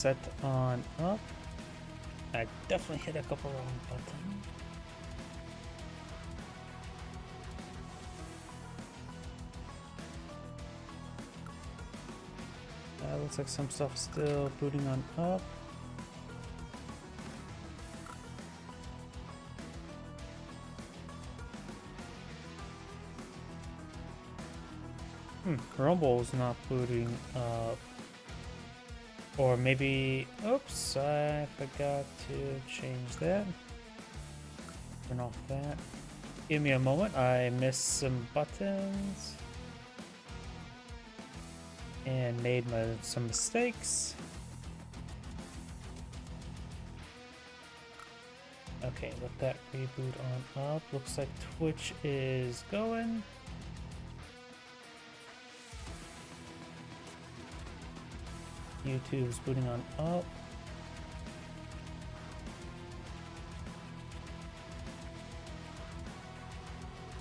set on up. I definitely hit a couple wrong buttons. Looks like some stuff still booting on up. Rumble's not booting up. Or maybe, oops, I forgot to change that. Turn off that. Give me a moment, I missed some buttons. And made some mistakes. Okay, let that reboot on up. Looks like Twitch is going. YouTube's booting on up.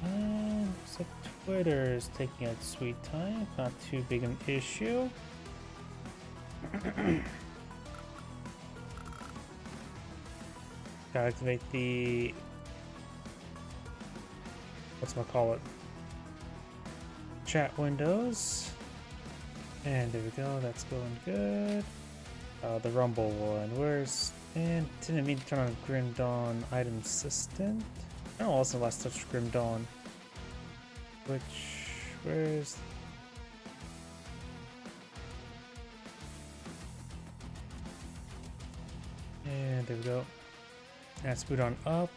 And looks like Twitter is taking its sweet time. Not too big an issue. Gotta activate the whatchamacallit, chat windows. And there we go, that's going good. The Rumble one, where's... And didn't mean to turn on Grim Dawn item assistant. I don't also last touch Grim Dawn. Where's... And there we go. Let's boot on up.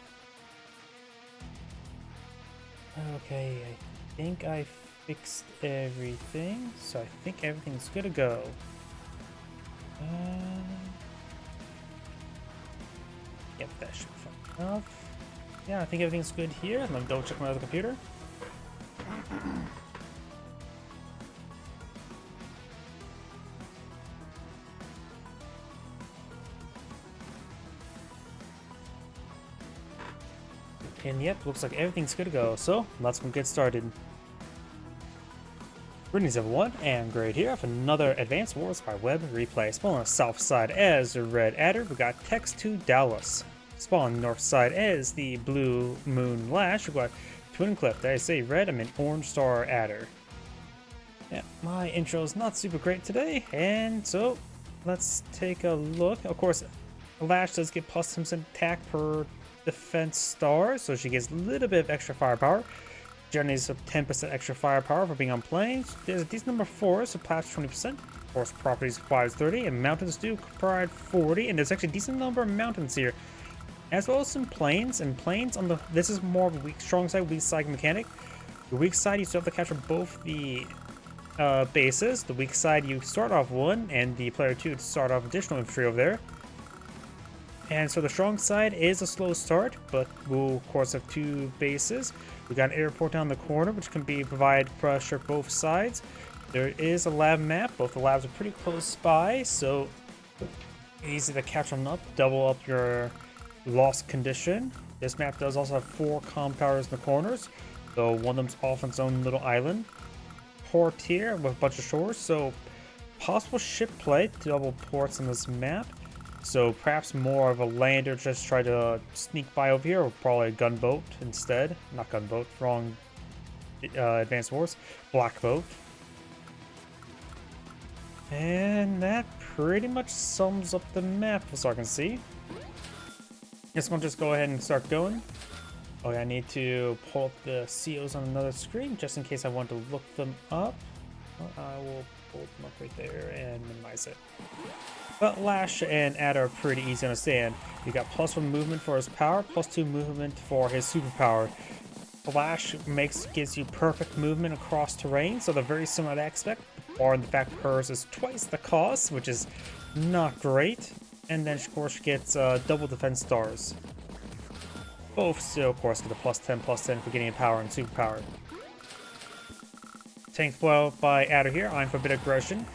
Okay, I think I fixed everything, so I think everything's good to go. Yep, that should be fine enough. Yeah, I think everything's good here. Let me double check my other computer. And yep, looks like everything's good to go. So let's go get started. Greetings everyone, and Great here for another Advanced Wars by Web replay. Spawn on the south side as the Red Adder, we got Text to Dallas. Spawn on the north side as the Blue Moon Lash, we got Twin Cliff. Did I say red? I mean Orange Star Adder. Yeah, my intro's not super great today, and so let's take a look. Of course, Lash does get plus some attack per defense star, so she gets a little bit of extra firepower. Generates 10% extra firepower for being on planes. There's a decent number of forests, so perhaps 20%. Forest properties provides 30, and mountains do provide 40. And there's actually a decent number of mountains here, as well as some plains. And plains on the this is more of a weak, strong side, weak side mechanic. The weak side, you still have to capture both the bases. The weak side, you start off one, and the player two to start off additional infantry over there. And so the strong side is a slow start, but we'll of course have two bases. We got an airport down the corner, which can provide pressure both sides. There is a lab map. Both the labs are pretty close by, so easy to catch them up, double up your lost condition. This map does also have 4 comm towers in the corners, so one of them's off its own little island. Port here with a bunch of shores, so possible ship play, double ports on this map. So perhaps more of a lander just try to sneak by over here, or probably a gunboat instead. Not gunboat, wrong Advanced Wars. Black boat. And that pretty much sums up the map as I can see. Guess we'll just go ahead and start going. Okay, I need to pull up the COs on another screen just in case I want to look them up. I will pull them up right there and minimize it. But Lash and Adder are pretty easy to understand. You got +1 movement for his power, +2 movement for his superpower. Lash gives you perfect movement across terrain, so they're very similar to Expect, or in the fact hers is twice the cost, which is not great. And then of course she gets double defense stars. Both still of course get a +10/+10 for getting power and superpower. Tank well by Adder here, I'm for a bit of aggression.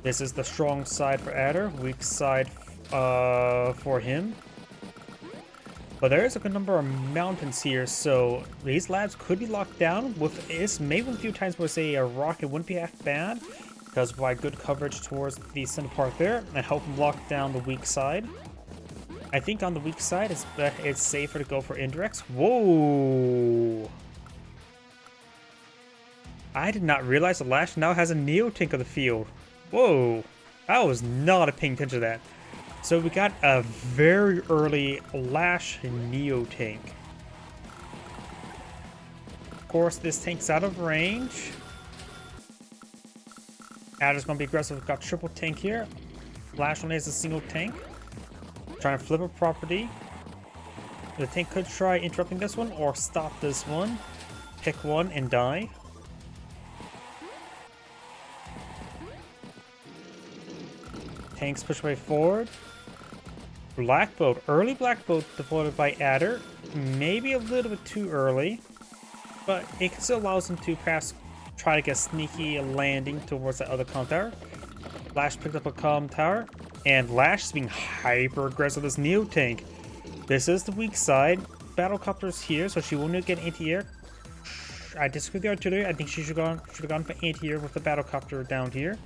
This is the strong side for Adder, weak side for him. But there is a good number of mountains here, so these labs could be locked down. With this, maybe a few times where say a rocket wouldn't be half bad. Does provide good coverage towards the center part there and help him lock down the weak side. I think on the weak side, it's safer to go for indirects. Whoa! I did not realize the Lash now has a Neo-Tank on the field. Whoa! I was not paying attention to that. So we got a very early Lash Neo-Tank. Of course, this tank's out of range. Adder's gonna be aggressive. We've got triple tank here. Lash only has a single tank. Trying to flip a property. The tank could try interrupting this one or stop this one. Pick one and die. Tanks push way forward. Black Bolt. Early Black Bolt deployed by Adder. Maybe a little bit too early. But it still allows him to perhaps try to get a sneaky landing towards that other comm tower. Lash picked up a comm tower. And Lash is being hyper aggressive with this Neo tank. This is the weak side. Battlecopter's here, so she won't get anti-air. I disagree with the artillery. I think she should have gone for anti-air with the battlecopter down here.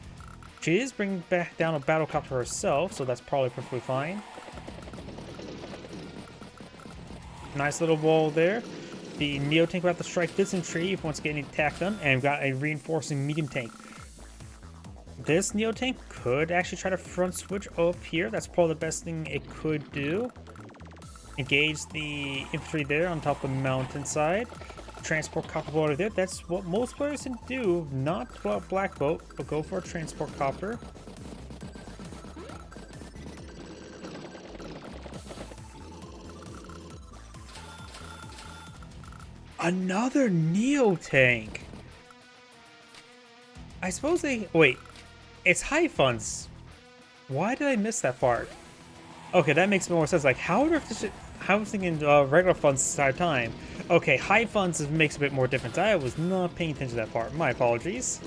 She is bringing back down a battlecopter herself, so that's probably perfectly fine. Nice little wall there. The Neo tank will have to strike dysentery if it wants to get any attack done, and we've got a reinforcing medium tank. This Neo tank could actually try to front switch up here. That's probably the best thing it could do. Engage the infantry there on top of the mountainside. Transport copter water there. That's what most players can do. Not Black Bolt, but go for a transport copter. Another Neo tank. I suppose they wait. It's high funds. Why did I miss that part? Okay, that makes more sense. Like, how I was thinking regular funds this entire time. Okay, high funds makes a bit more difference. I was not paying attention to that part. My apologies.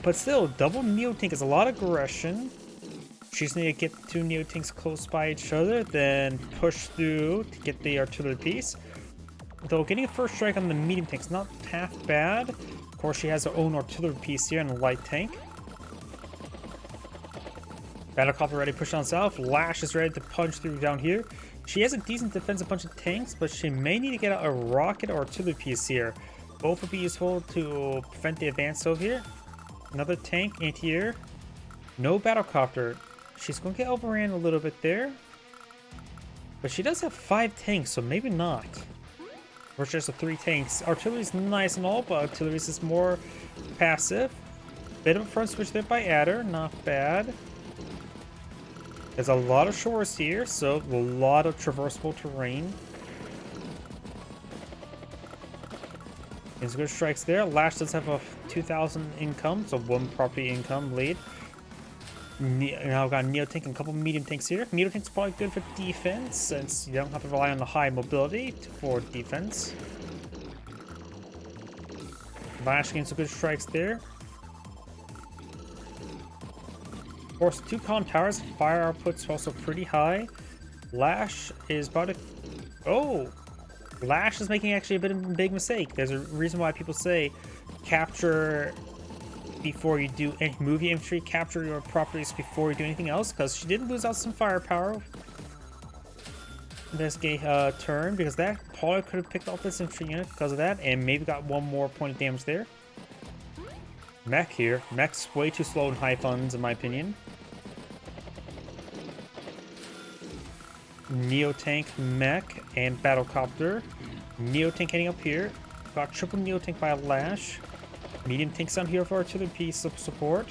But still, double Neo tank is a lot of aggression. She's need to get two Neo tanks close by each other, then push through to get the artillery piece. Though getting a first strike on the medium tank is not half bad. Of course, she has her own artillery piece here and a light tank. Battlecopter ready to push on south. Lash is ready to punch through down here. She has a decent defensive bunch of tanks, but she may need to get out a rocket or artillery piece here. Both would be useful to prevent the advance over here. Another tank anti-air. No battlecopter. She's going to get overran a little bit there. But she does have 5 tanks, so maybe not. Or just 3 tanks. Artillery's nice and all, but artillery is more passive. Bit of a front switch there by Adder. Not bad. There's a lot of shores here, so a lot of traversable terrain. There's good strikes there. Lash does have a 2,000 income, so 1 property income lead. Now I've got a Neo tank and a couple medium tanks here. Neo tank's probably good for defense, since you don't have to rely on the high mobility for defense. Lash getting some good strikes there. Of course, 2 comm towers. Fire output's also pretty high. Lash is about to... Oh! Lash is making actually a bit of a big mistake. There's a reason why people say capture before you do any movie infantry, capture your properties before you do anything else, because she did lose out some firepower this turn, because that probably could have picked off this infantry unit because of that, and maybe got 1 more point of damage there. Mech here. Mech's way too slow in high funds, in my opinion. Neo tank, mech, and battlecopter. Neo tank heading up here. Got triple Neo tank by a Lash. Medium tanks down here for artillery piece of support.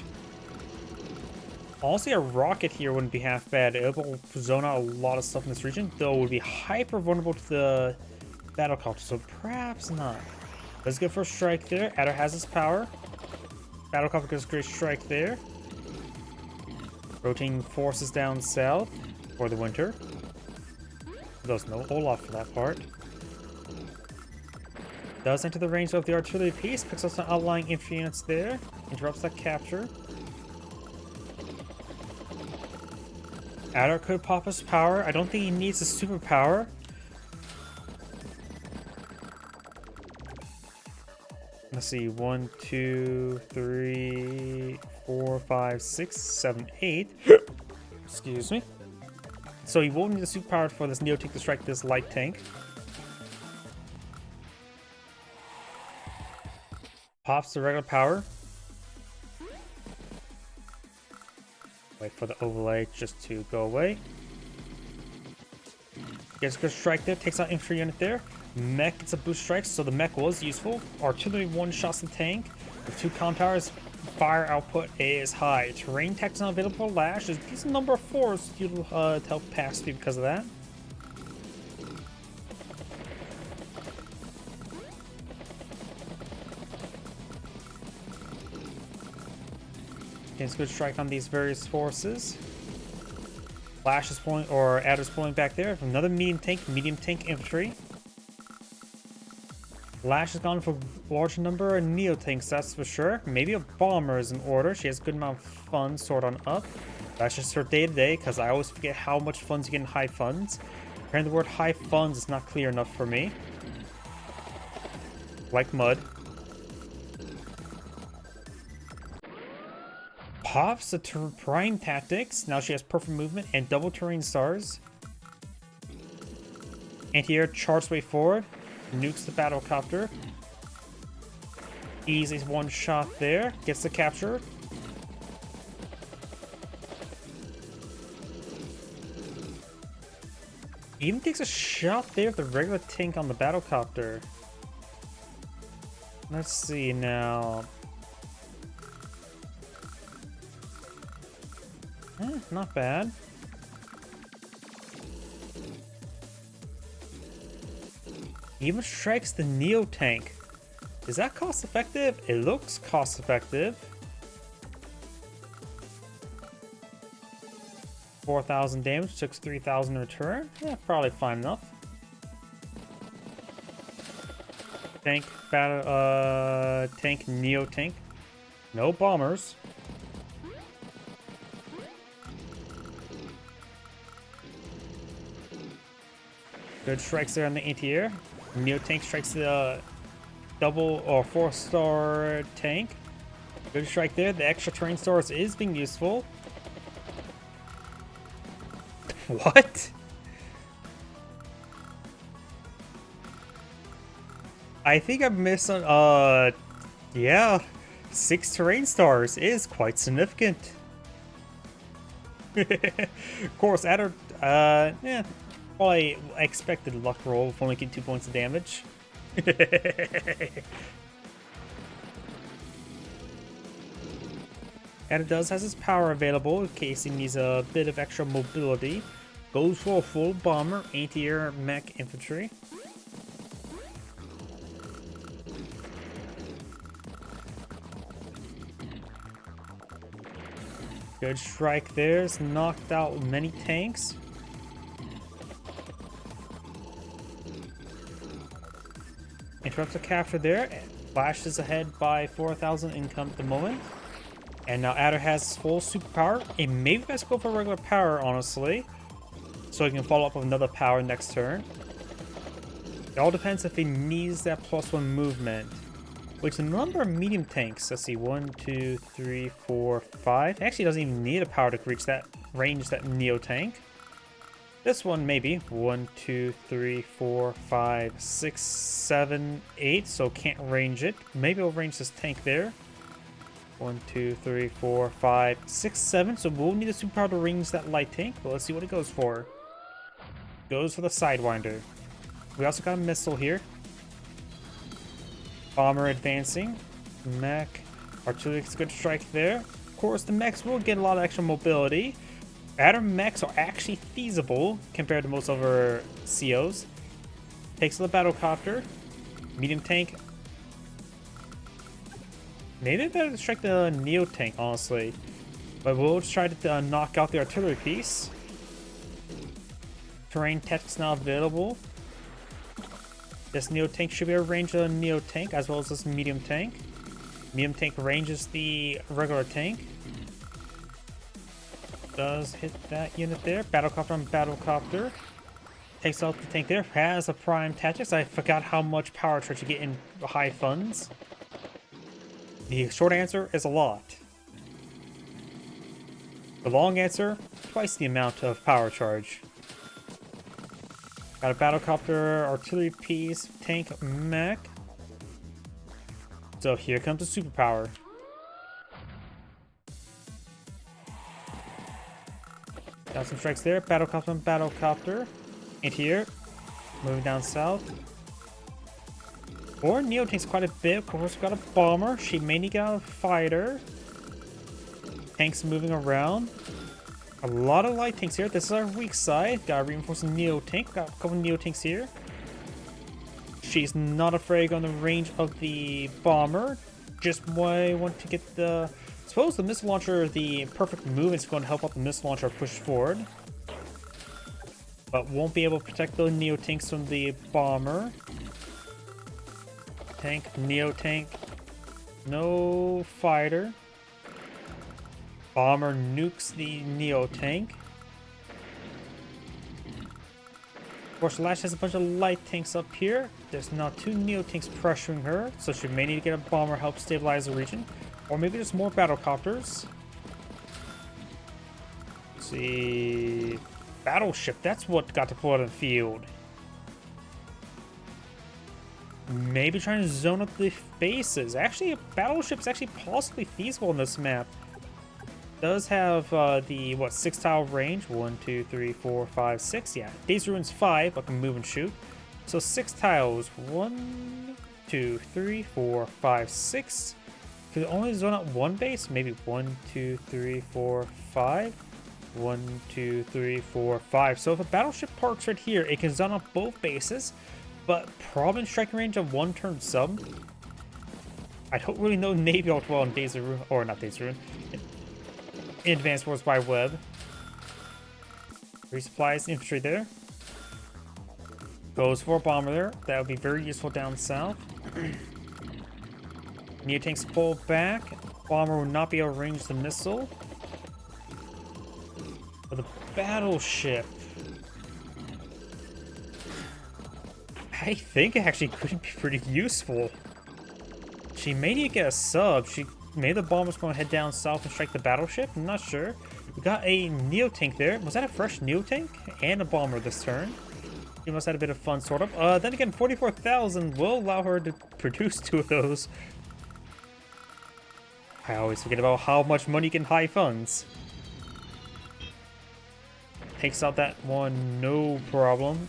Honestly, a rocket here wouldn't be half bad. It will zone out a lot of stuff in this region, though it would be hyper vulnerable to the battlecopter, so perhaps not. Let's go for a strike there. Adder has his power. Battlecopter gets a great strike there. Rotating forces down south for the winter. There's no Olaf for that part. Does enter the range of the artillery piece, picks up some outlying infantry units there, interrupts that capture. Adder could pop his power. I don't think he needs a superpower. Let's see, 1, 2, 3, 4, 5, 6, 7, 8. Excuse me. So you won't need a superpower for this Neo Tank to strike this light tank. Pops the regular power. Wait for the overlay just to go away. Gets a good strike there, takes out infantry unit there. Mech gets a boost strike, so the mech was useful. Artillery one-shots the tank. With 2 comp towers, fire output is high. Terrain tech is not available for Lash. There's a decent number of fours to help pass through because of that. Gets a good strike on these various forces. Lash is pulling, or Adder's pulling back there. Another medium tank infantry. Lash has gone for a large number of Neo tanks, that's for sure. Maybe a bomber is in order. She has a good amount of funds stored on up. That's just her day to day, because I always forget how much funds you get in high funds. Apparently the word high funds is not clear enough for me. Like mud. Pops the prime tactics. Now she has perfect movement and double terrain stars. Anti-air charges way forward. Nukes the battlecopter. Easy one shot there. Gets the capture. Even takes a shot there with the regular tank on the battlecopter. Let's see now. Not bad. Even strikes the Neo tank. Is that cost effective? It looks cost effective. 4,000 damage, took 3,000 return. Yeah, probably fine enough. Tank, tank, Neo tank. No bombers. Good strikes there on the anti-air. Neo tank strikes the double or 4-star tank. Good strike there. The extra terrain stars is being useful. What? I think I missed on, yeah. 6 terrain stars is quite significant. Of course, Adder, yeah. Probably expected luck roll with only getting 2 points of damage. And it does has his power available in case he needs a bit of extra mobility. Goes for a full bomber, anti-air mech infantry. Good strike there. It's knocked out many tanks. Interrupts the capture there. Flashes ahead by 4,000 income at the moment. And now Adder has full superpower. It may be best to go for regular power, honestly. So he can follow up with another power next turn. It all depends if he needs that +1 movement. Which the number of medium tanks. Let's see, 1, 2, 3, 4, 5. Actually doesn't even need a power to reach that range, that Neo tank. This one maybe. 1, 2, 3, 4, 5, 6, 7, 8. So can't range it. Maybe I'll range this tank there. 1, 2, 3, 4, 5, 6, 7. So we'll need a superpower to range that light tank. But let's see what it goes for. Goes for the Sidewinder. We also got a missile here. Bomber advancing. Mech. Artillery gets a good strike there. Of course, the mechs will get a lot of extra mobility. Adder mechs are actually feasible compared to most other COs. Takes the battlecopter. Medium tank. Maybe better strike the Neo tank, honestly. But we'll just try to knock out the artillery piece. Terrain tech's not available. This Neo tank should be able to range the Neo tank as well as this medium tank. Medium tank ranges the regular tank. Does hit that unit there. Battlecopter on battlecopter. Takes out the tank there. Has a prime tactics. I forgot how much power charge you get in high funds. The short answer is a lot. The long answer, twice the amount of power charge. Got a battlecopter, artillery piece, tank, mech. So here comes the superpower. Got some strikes there. Battlecopter, battlecopter. And here, moving down south. Or Neo takes quite a bit. Of course, got a bomber. She may need a fighter. Tanks moving around. A lot of light tanks here. This is our weak side. Got a reinforcing Neo tank. Got a couple Neo tanks here. She's not afraid on the range of the bomber. Just want to get the... I suppose the missile launcher, the perfect move is going to help out the missile launcher push forward. But won't be able to protect the Neo tanks from the bomber. Tank, Neo tank. No fighter. Bomber nukes the Neo tank. Of course, Lash has a bunch of light tanks up here. There's now 2 Neo tanks pressuring her, so she may need to get a bomber help stabilize the region. Or maybe there's more battlecopters. Let's see. Battleship, that's what got deployed on the field. Maybe trying to zone up the bases. Actually, a battleship is actually possibly feasible in this map. Does have the 6 tile range. 1, 2, 3, 4, 5, 6. Yeah, Days of Ruins 5, but can move and shoot. So 6 tiles. 1, 2, 3, 4, 5, 6. Could only zone out one base? Maybe 1, 2, 3, 4, 5. 1, 2, 3, 4, 5. So if a battleship parks right here, it can zone out both bases, but probably in striking range of 1 turn sub. I don't really know Navy all well in Days of Ruin, or not Days of Ruin, in Advanced Wars by Web. Resupplies infantry there. Goes for a bomber there. That would be very useful down south. Neo tanks pull back. Bomber will not be able to range the missile. But the battleship, I think it actually could be pretty useful. She may need to get a sub. Maybe the bomber's going to head down south and strike the battleship. I'm not sure. We got a Neo tank there. Was that a fresh Neo tank? And a bomber this turn. She must have had a bit of fun, sort of. Then again, 44,000 will allow her to produce 2 of those. I always forget about how much money can high funds. Takes out that one, no problem.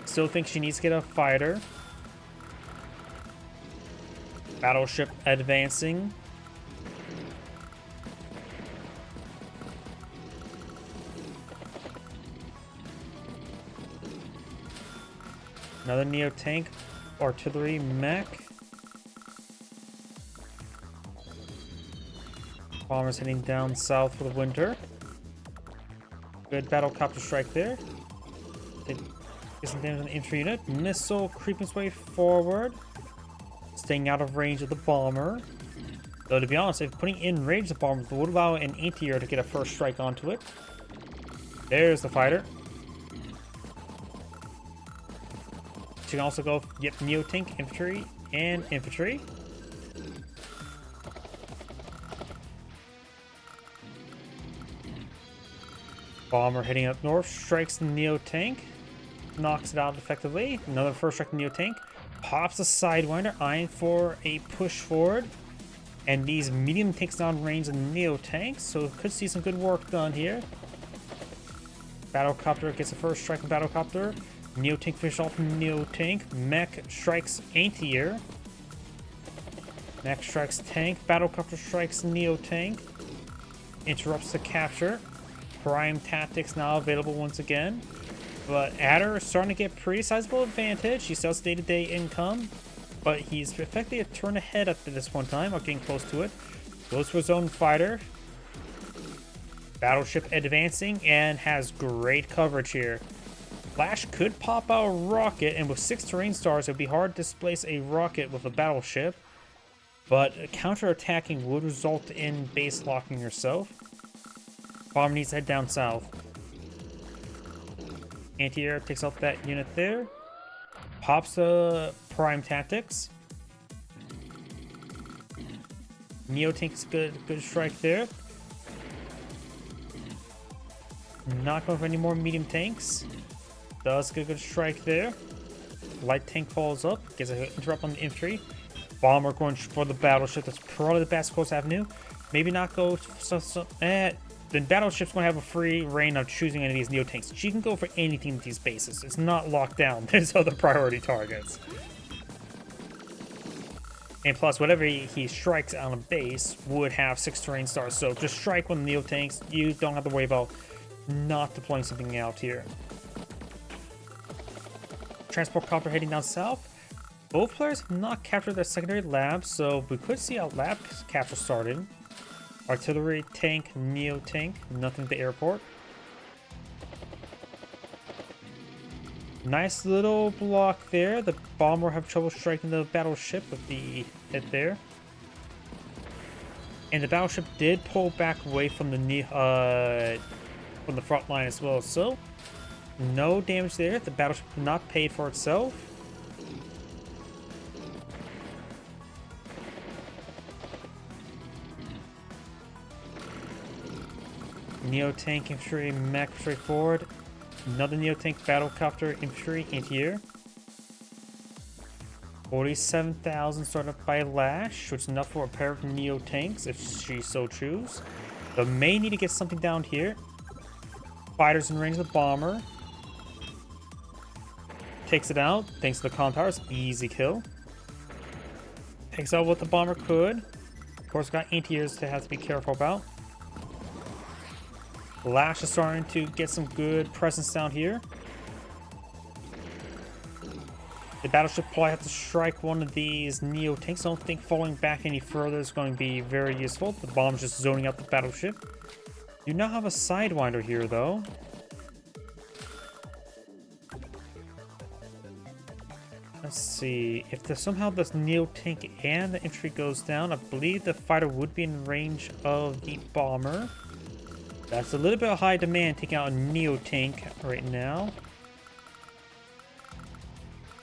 Still think she needs to get a fighter. Battleship advancing. Another Neo tank, artillery, mech. Bombers heading down south for the winter. Good battlecopter strike there. Get some damage on the infantry unit. Missile creeping its way forward. Staying out of range of the bomber. Though to be honest, if putting in range the bomber would allow an anti-air to get a first strike onto it. There's the fighter. She can also go, yep, Neo tank, infantry, and infantry. Bomber heading up north, strikes the Neo tank, knocks it out effectively. Another first strike Neo tank, pops a Sidewinder, eyeing for a push forward. And these medium tanks down range the Neo tanks, so could see some good work done here. Battlecopter gets a first strike with battlecopter. Neo tank finishes off Neo tank. Mech strikes anti-air. Mech strikes tank. Battlecopter strikes Neo tank. Interrupts the capture. Prime tactics now available once again. But Adder is starting to get pretty sizable advantage. He sells day-to-day income. But he's effectively a turn ahead at this one time, or getting close to it. Goes for his own fighter. Battleship advancing and has great coverage here. Lash could pop out a rocket, and with 6 terrain stars, it would be hard to displace a rocket with a battleship. But counter-attacking would result in base locking yourself. Bomber needs to head down south. Anti-air takes out that unit there. Pops the prime tactics. Neo Tank is good strike there. Not going for any more medium tanks. Does get a good strike there. Light tank falls up, gets an interrupt on the infantry. Bomber going for the battleship. That's probably the best course avenue. Maybe not go. The battleship's going to have a free reign of choosing any of these Neo tanks. She can go for anything with these bases. It's not locked down. There's other priority targets. And plus, whatever he strikes on a base would have 6 terrain stars. So just strike one of the Neo tanks. You don't have to worry about not deploying something out here. Transport copter heading down south. Both players have not captured their secondary labs, so we could see a lab capture started. Artillery, tank, Neo tank, nothing at the airport. Nice little block there. The bomber have trouble striking the battleship with the hit there. And the battleship did pull back away from the front line as well, so no damage there. The battleship not paid for itself. Neo tank infantry, mech straightforward. Another Neo tank battlecopter infantry in here. 47,000 started up by Lash, which is enough for a pair of Neo tanks if she so choose. But may need to get something down here. Fighters in range of the bomber. Takes it out. Thanks to the con powers. Easy kill. Takes out what the bomber could. Of course, got anti-airs to have to be careful about. Lash is starting to get some good presence down here. The battleship probably have to strike one of these Neo tanks. I don't think falling back any further is going to be very useful. The bomb's just zoning out the battleship. You now have a Sidewinder here, though. Let's see. If somehow this Neo tank and the infantry goes down, I believe the fighter would be in range of the bomber. That's a little bit of high demand, taking out a Neo tank right now.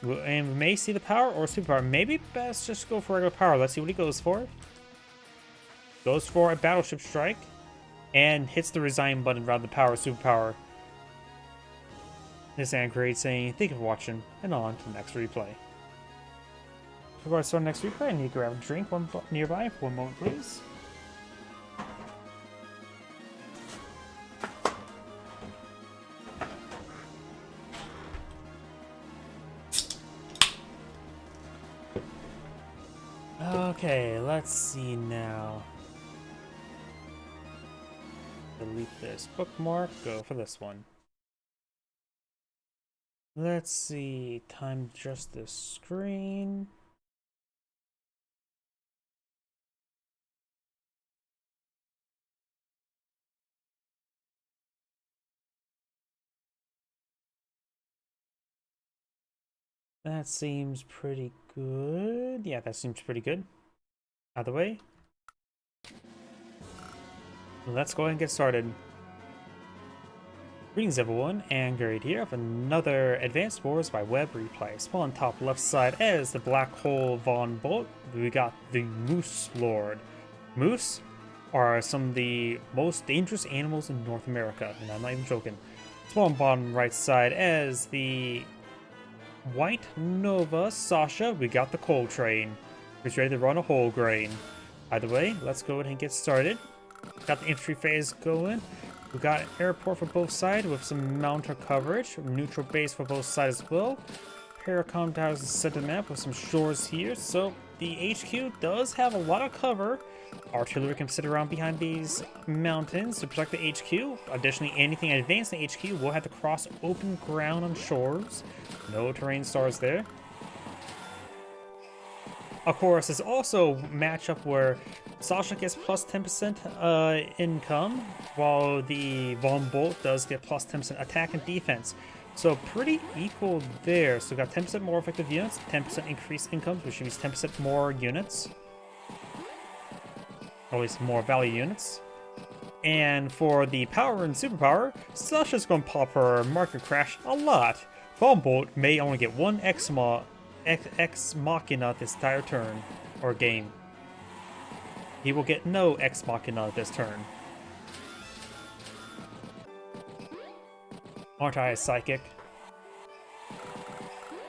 And we may see the power or superpower. Maybe best just go for regular power. Let's see what he goes for. Goes for a battleship strike. And hits the resign button rather than power superpower. This Angrade saying, thank you for watching, and on to the next replay. Before I start the next replay, I need to grab a drink nearby. 1 moment, please. Okay, let's see now. Delete this bookmark, go for this one. Let's see, time to adjust this screen. That seems pretty good. Yeah, that seems pretty good. Out of the way. Let's go ahead and get started. Greetings everyone, and Gary here of another Advanced Wars by Web replay. Spawn top left side as the Black Hole Von Bolt, we got the Moose Lord. Moose are some of the most dangerous animals in North America, and I'm not even joking. Spawn bottom right side as the White Nova Sasha, we got the Coal Train. Who's ready to run a whole grain. Either way, let's go ahead and get started. Got the infantry phase going. We got an airport for both sides with some mounter coverage. Neutral base for both sides as well. Paracom towers set the map with some shores here. So the HQ does have a lot of cover. Artillery can sit around behind these mountains to protect the HQ. Additionally, anything advanced in the HQ will have to cross open ground on shores. No terrain stars there. Of course, there's also a matchup where Sasha gets plus 10% income, while the Von Bolt does get plus 10% attack and defense. So pretty equal there. So we got 10% more effective units, 10% increased incomes, which means 10% more units. Or at least more value units. And for the power and superpower, Sasha's going to pop her market crash a lot. Von Bolt may only get one Ex Machina this entire turn or game. He will get no Ex Machina this turn. Aren't I a psychic?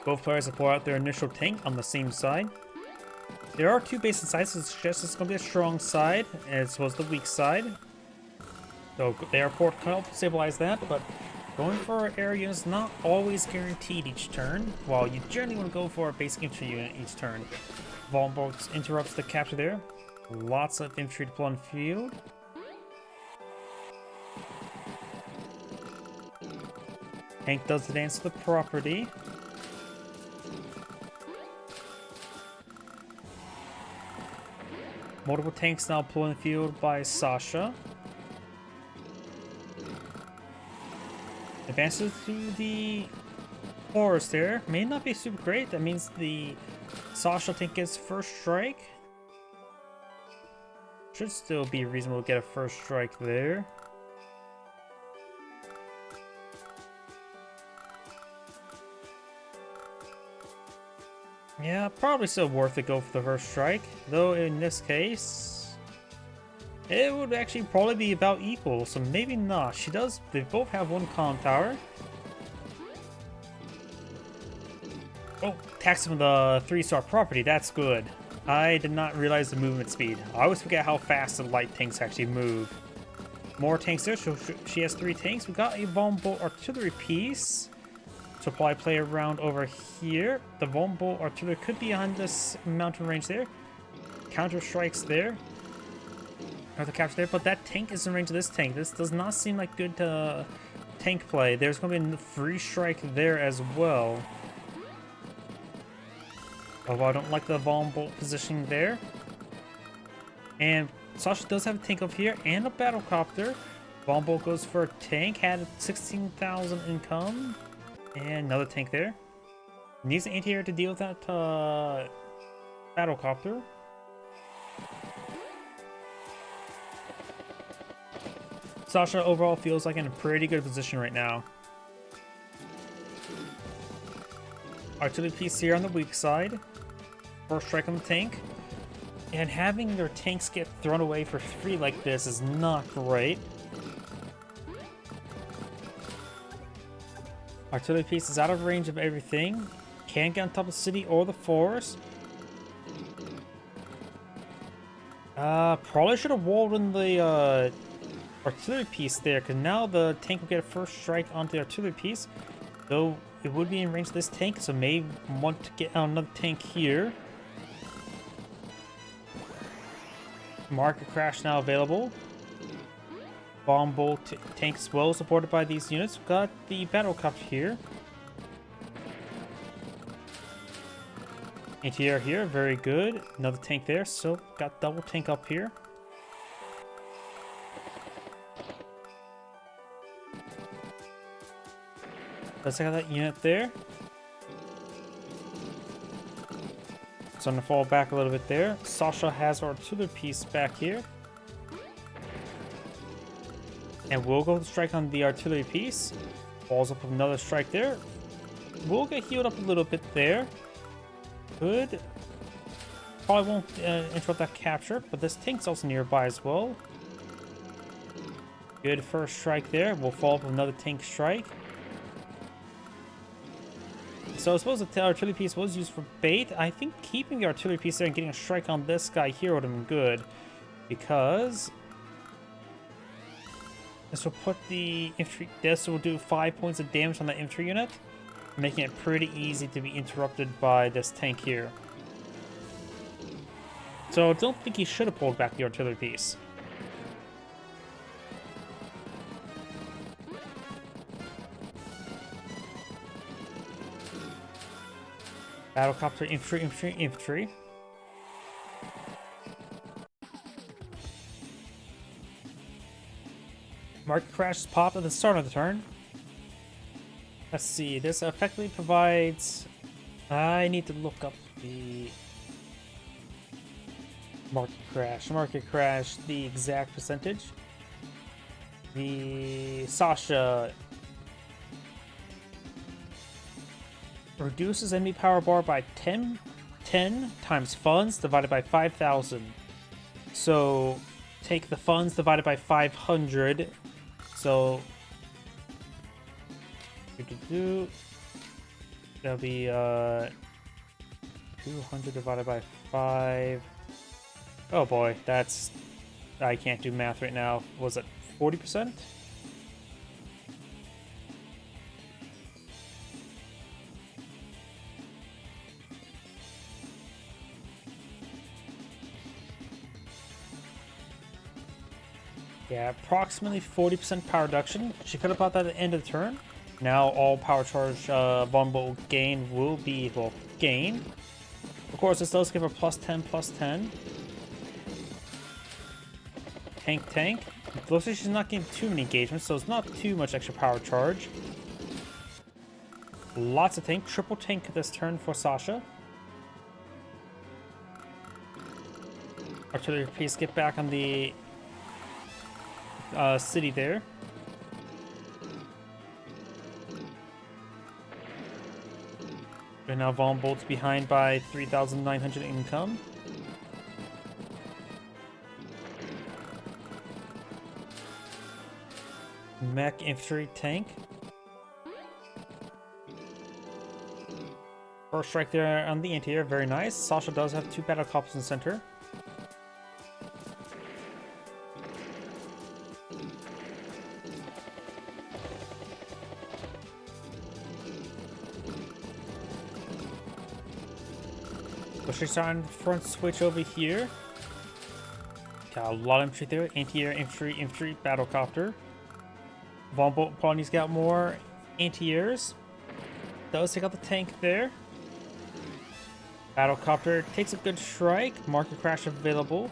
Both players have pulled out their initial tank on the same side. There are two basic sides, so it suggests it's going to be a strong side, as well as the weak side. So the airport can help stabilize that, but going for air unit is not always guaranteed each turn, while you generally want to go for a basic infantry unit each turn. Volbolt interrupts the capture there. Lots of infantry deployed on field. Tank does the dance to the property. Multiple tanks now pulling the field by Sasha. Advances to the forest there. May not be super great. That means the Sasha tank gets first strike. Should still be reasonable to get a first strike there. Yeah, probably still worth it to go for the first strike. Though in this case, it would actually probably be about equal, so maybe not. They both have one column tower. Oh, attacks from the 3-star property, that's good. I did not realize the movement speed. I always forget how fast the light tanks actually move. More tanks there, so she has 3 tanks. We got a Volbolt artillery piece. Supply play around over here. The Volbolt artillery could be on this mountain range there. Counter strikes there. Another capture there, but that tank is in range of this tank. This does not seem like good tank play. There's going to be a free strike there as well. Although I don't like the Volbolt positioning there. And Sasha does have a tank up here and a battlecopter. Volbolt goes for a tank, had 16,000 income. And another tank there. Needs an anti-air to deal with that battlecopter. Sasha overall feels like in a pretty good position right now. Artillery piece here on the weak side. First strike on the tank. And having your tanks get thrown away for free like this is not great. Artillery piece is out of range of everything. Can't get on top of the city or the forest. Probably should have walled in the artillery piece there, because now the tank will get a first strike onto the artillery piece. Though it would be in range of this tank, so may want to get another tank here. Market crash now available. Volbolt tanks well supported by these units. We've got the battlecopter here. Anti-air here, very good. Another tank there, so got double tank up here. Let's check out that unit there. Starting to fall back a little bit there. Sasha has her artillery piece back here. And we'll go to strike on the artillery piece. Falls up with another strike there. We'll get healed up a little bit there. Good. Probably won't interrupt that capture, but this tank's also nearby as well. Good first strike there. We'll follow up with another tank strike. So I suppose the artillery piece was used for bait. I think keeping the artillery piece there and getting a strike on this guy here would have been good. Because this will put the infantry, this will do 5 points of damage on the infantry unit, making it pretty easy to be interrupted by this tank here. So I don't think he should have pulled back the artillery piece. Battlecopter, infantry, infantry, infantry. Market crash pop at the start of the turn. Let's see, this effectively provides... I need to look up the market crash. Market crash, the exact percentage. The Sasha reduces enemy power bar by 10 times funds divided by 5,000. So take the funds divided by 500. So that'll be 200 divided by 5. Oh boy, that's, I can't do math right now. Was it 40%? Yeah, approximately 40% power reduction. She could have bought that at the end of the turn. Now all power charge vulnerable gain will be, well, gain. Of course, this does give her plus 10, plus 10. Tank. Looks like she's not getting too many engagements, so it's not too much extra power charge. Lots of tank. Triple tank this turn for Sasha. Artillery piece get back on the city there. And now Von Bolt's behind by 3,900 income. Mech infantry tank. First strike there on the anti-air, very nice. Sasha does have 2 battle cops in the center. So she's on front switch over here. Got a lot of infantry there. Anti-air, infantry, battlecopter. Von Bolt Pawnee's got more anti-airs. Does take out the tank there. Battlecopter takes a good strike. Market crash available.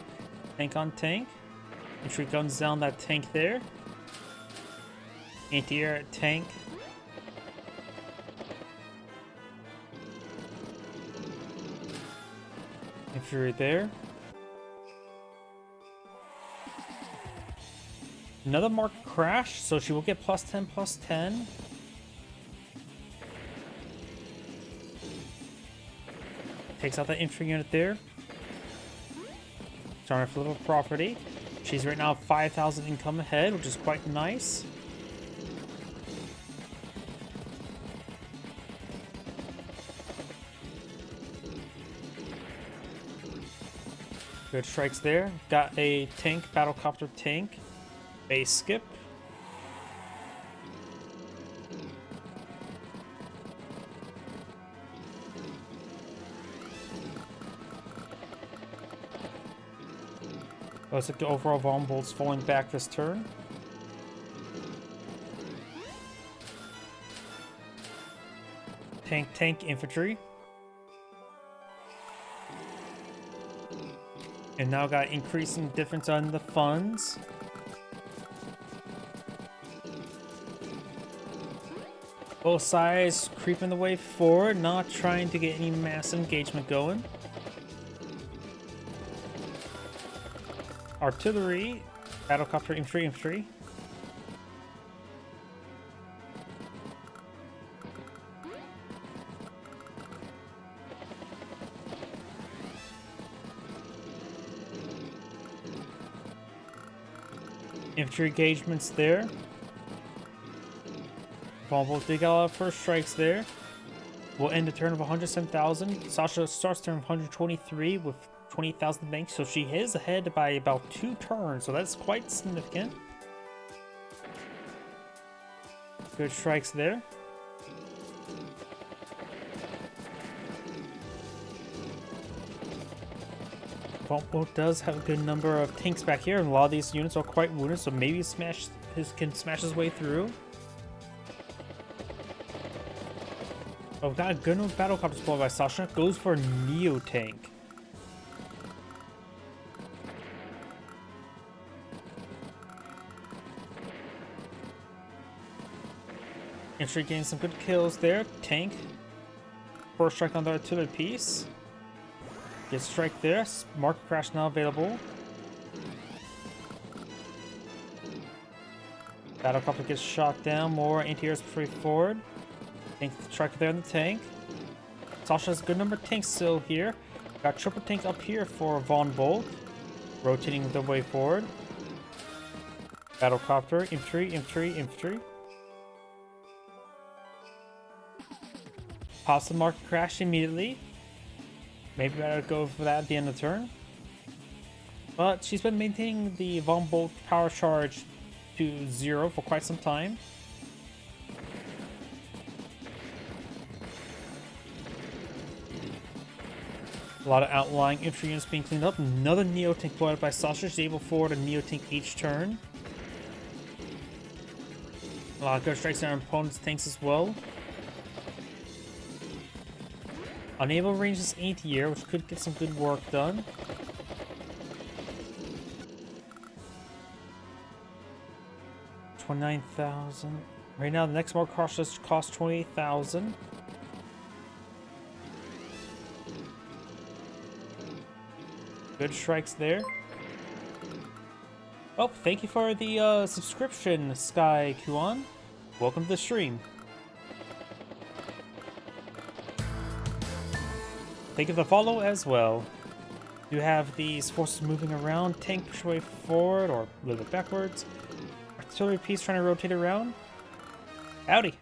Tank on tank. Infantry guns down that tank there. Anti-air tank. Infantry there. Another market crash, so she will get plus 10, plus 10. Takes out the infantry unit there. Starting for little property. She's right now 5,000 income ahead, which is quite nice. Good strikes there. Got a tank, battlecopter tank. Base skip. Looks like the overall Von Bolt's falling back this turn. Tank infantry. And now got increasing difference on the funds. Both sides creeping the way forward, not trying to get any mass engagement going. Artillery, battlecopter, infantry. Infantry engagements there. Von Bolt did get a lot of first strikes there. We'll end the turn of 107,000. Sasha starts turn of 123 with 20,000 banks, so she is ahead by about 2 turns, so that's quite significant. Good strikes there. Von Bolt does have a good number of tanks back here, and a lot of these units are quite wounded, so maybe can smash his way through. Oh, we've got a good enough battlecopter deployed by Sasha. Goes for Neo Tank. Infantry getting some good kills there. Tank. First strike on the artillery piece. Get strike there. Market crash now available. Battlecopter gets shot down. More anti-airs free forward. Tank strike there in the tank. Sasha has a good number of tanks still here. Got triple tank up here for Von Bolt. rotating their way forward. Battlecopter, infantry, infantry, infantry. Pops the market crash immediately. Maybe better go for that at the end of the turn. But she's been maintaining the Von Bolt power charge to 0 for quite some time. A lot of outlying infantry units being cleaned up. Another Neo-Tank brought up by Sasha. She's able to forward a Neo-Tank each turn. A lot of good strikes on our opponent's tanks as well. Unable to range this anti-air, which could get some good work done. $29,000. Right now, the next mark costs 28,000. Good strikes there. Oh, thank you for the subscription, Sky Kuan. Welcome to the stream. Thank you for the follow as well. You have these forces moving around, tank push way forward or a little bit backwards. Artillery piece trying to rotate around. Howdy.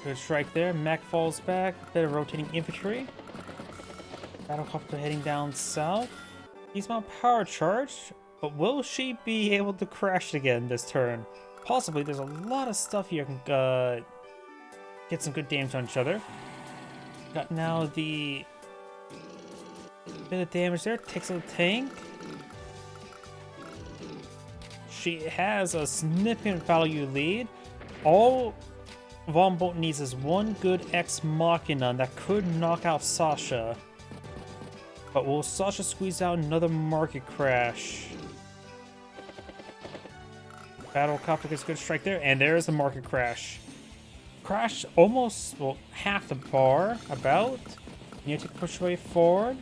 Good strike there. Mech falls back. Bit of rotating infantry. Battlecopter heading down south. He's not power charged, but will she be able to crash again this turn? Possibly. There's a lot of stuff here can get some good damage on each other. Got now the bit of damage there. Takes out the tank. She has a significant value lead. All Von Bolt needs is one good Ex Machina that could knock out Sasha. But will Sasha squeeze out another market crash? Battlecopter gets a good strike there, and there's the market crash. Crash almost, well, half the bar, about. You need to push way forward.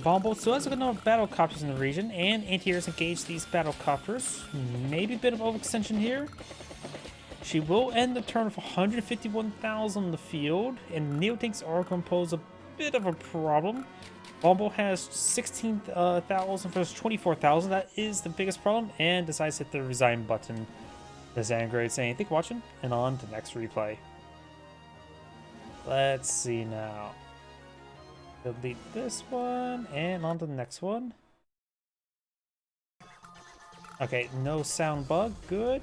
Von Bolt still has a good number of battlecopters in the region, and anti-airs engage these battlecopters. Maybe a bit of overextension here. She will end the turn with 151,000 on the field, and Neo-Tanks are going to pose a bit of a problem. Von Bolt has 16,000 versus 24,000. That is the biggest problem, and decides to hit the resign button. The Xanagrade saying, "Thank you for watching," and on to the next replay. Let's see now. Delete this one, and on to the next one. Okay, no sound bug. Good.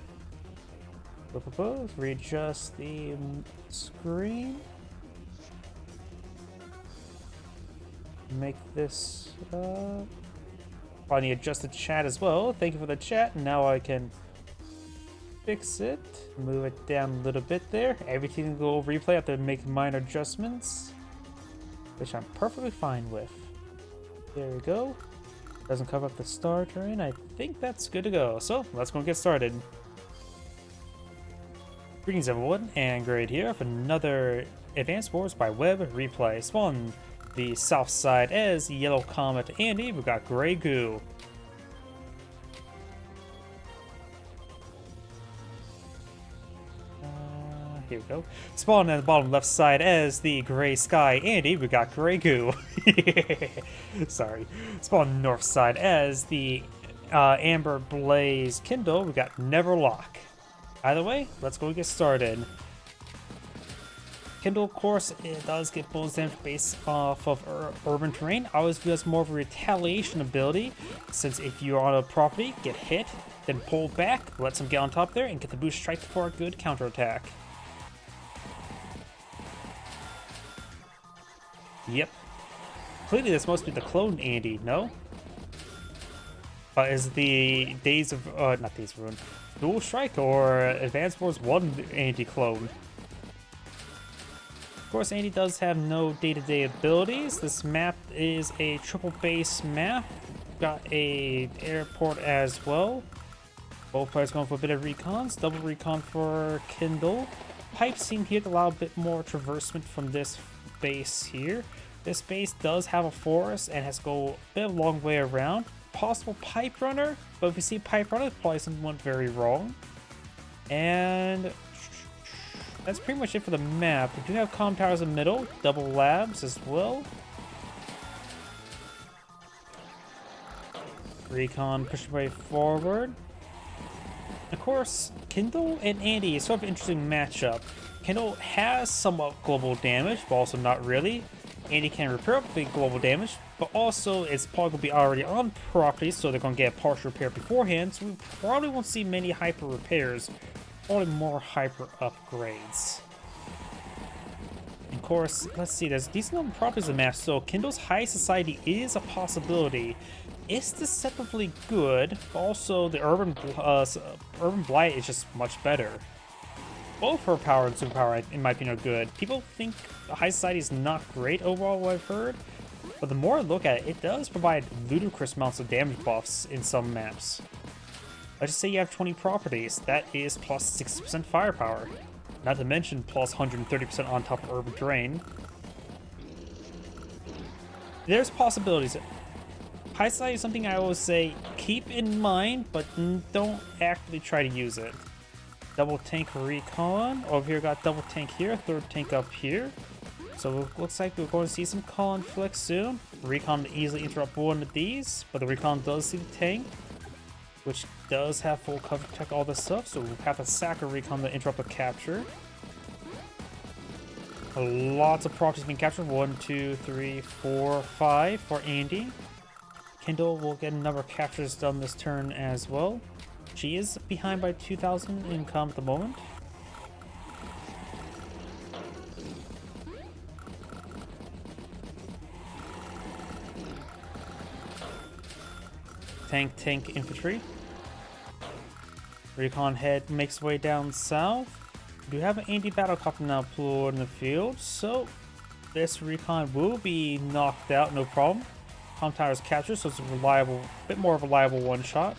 Readjust the screen. Make this I need to adjust the chat as well. Thank you for the chat. Now I can fix it. Move it down a little bit there. Everything will replay. I have to make minor adjustments, which I'm perfectly fine with. There we go. Doesn't cover up the star terrain. I think that's good to go. So let's go and get started. Greetings everyone, and Grade here for another Advanced Wars by Web replay. Spawn the south side as Yellow Comet Andy. We've got Grey Goo. Here we go. Spawn at the bottom left side as the Gray Sky Andy. We got Grey Goo. Sorry. Spawn north side as the Amber Blaze Kindle. We got Neverlock. Either way, let's go get started. Kindle, of course, it does get bonus damage based off of urban terrain. I always view it as more of a retaliation ability, since if you're on a property, get hit, then pull back, let them get on top there, and get the boost strike for a good counterattack. Yep. Clearly this must be the clone Andy, no? Is the Days of, not Days of Ruin, Dual Strike or Advanced Wars 1 Andy clone? Of course, Andy does have no day-to-day abilities. This map is a triple base map. Got a airport as well. Both players going for a bit of recons. Double recon for Kindle. Pipes seem here to allow a bit more traversement from this base here. This base does have a forest and has to go a bit of a long way around. Possible pipe runner, but if you see pipe runner, probably something went very wrong. And that's pretty much it for the map. We do have comm towers in the middle, double labs as well. Recon pushing way forward. Of course, Kindle and Andy is sort of an interesting matchup. Kindle has somewhat global damage, but also not really. Andy can repair big global damage, but also it's probably going to be already on property, so they're going to get a partial repair beforehand, so we probably won't see many hyper repairs, only more hyper upgrades. Of course, let's see, there's a decent number of properties in the map, so Kindle's High Society is a possibility. It's deceptively good, but also the Urban Blight is just much better. Both her power and superpower, in my opinion, are good. People think High Society is not great overall, what I've heard, but the more I look at it, it does provide ludicrous amounts of damage buffs in some maps. Let's just say you have 20 properties, that is plus 60% firepower. Not to mention plus 130% on top of Urban Drain. There's possibilities. High Society is something I always say keep in mind, but don't actively try to use it. Double tank recon. Over here, got double tank here, third tank up here. So it looks like we're going to see some conflict soon. Recon to easily interrupt one of these, but the recon does see the tank, which does have full cover to check all this stuff, so we'll have to sack a recon to interrupt a capture. Lots of properties being captured. 1, 2, 3, 4, 5 for Andy. Kindle will get a number of captures done this turn as well. She is behind by 2,000 income at the moment. Tank infantry. Recon head makes way down south. We do have an Andy battlecopter now deployed in the field, so this recon will be knocked out, no problem. Comm tower is captured, so it's a reliable, bit more of a reliable one shot.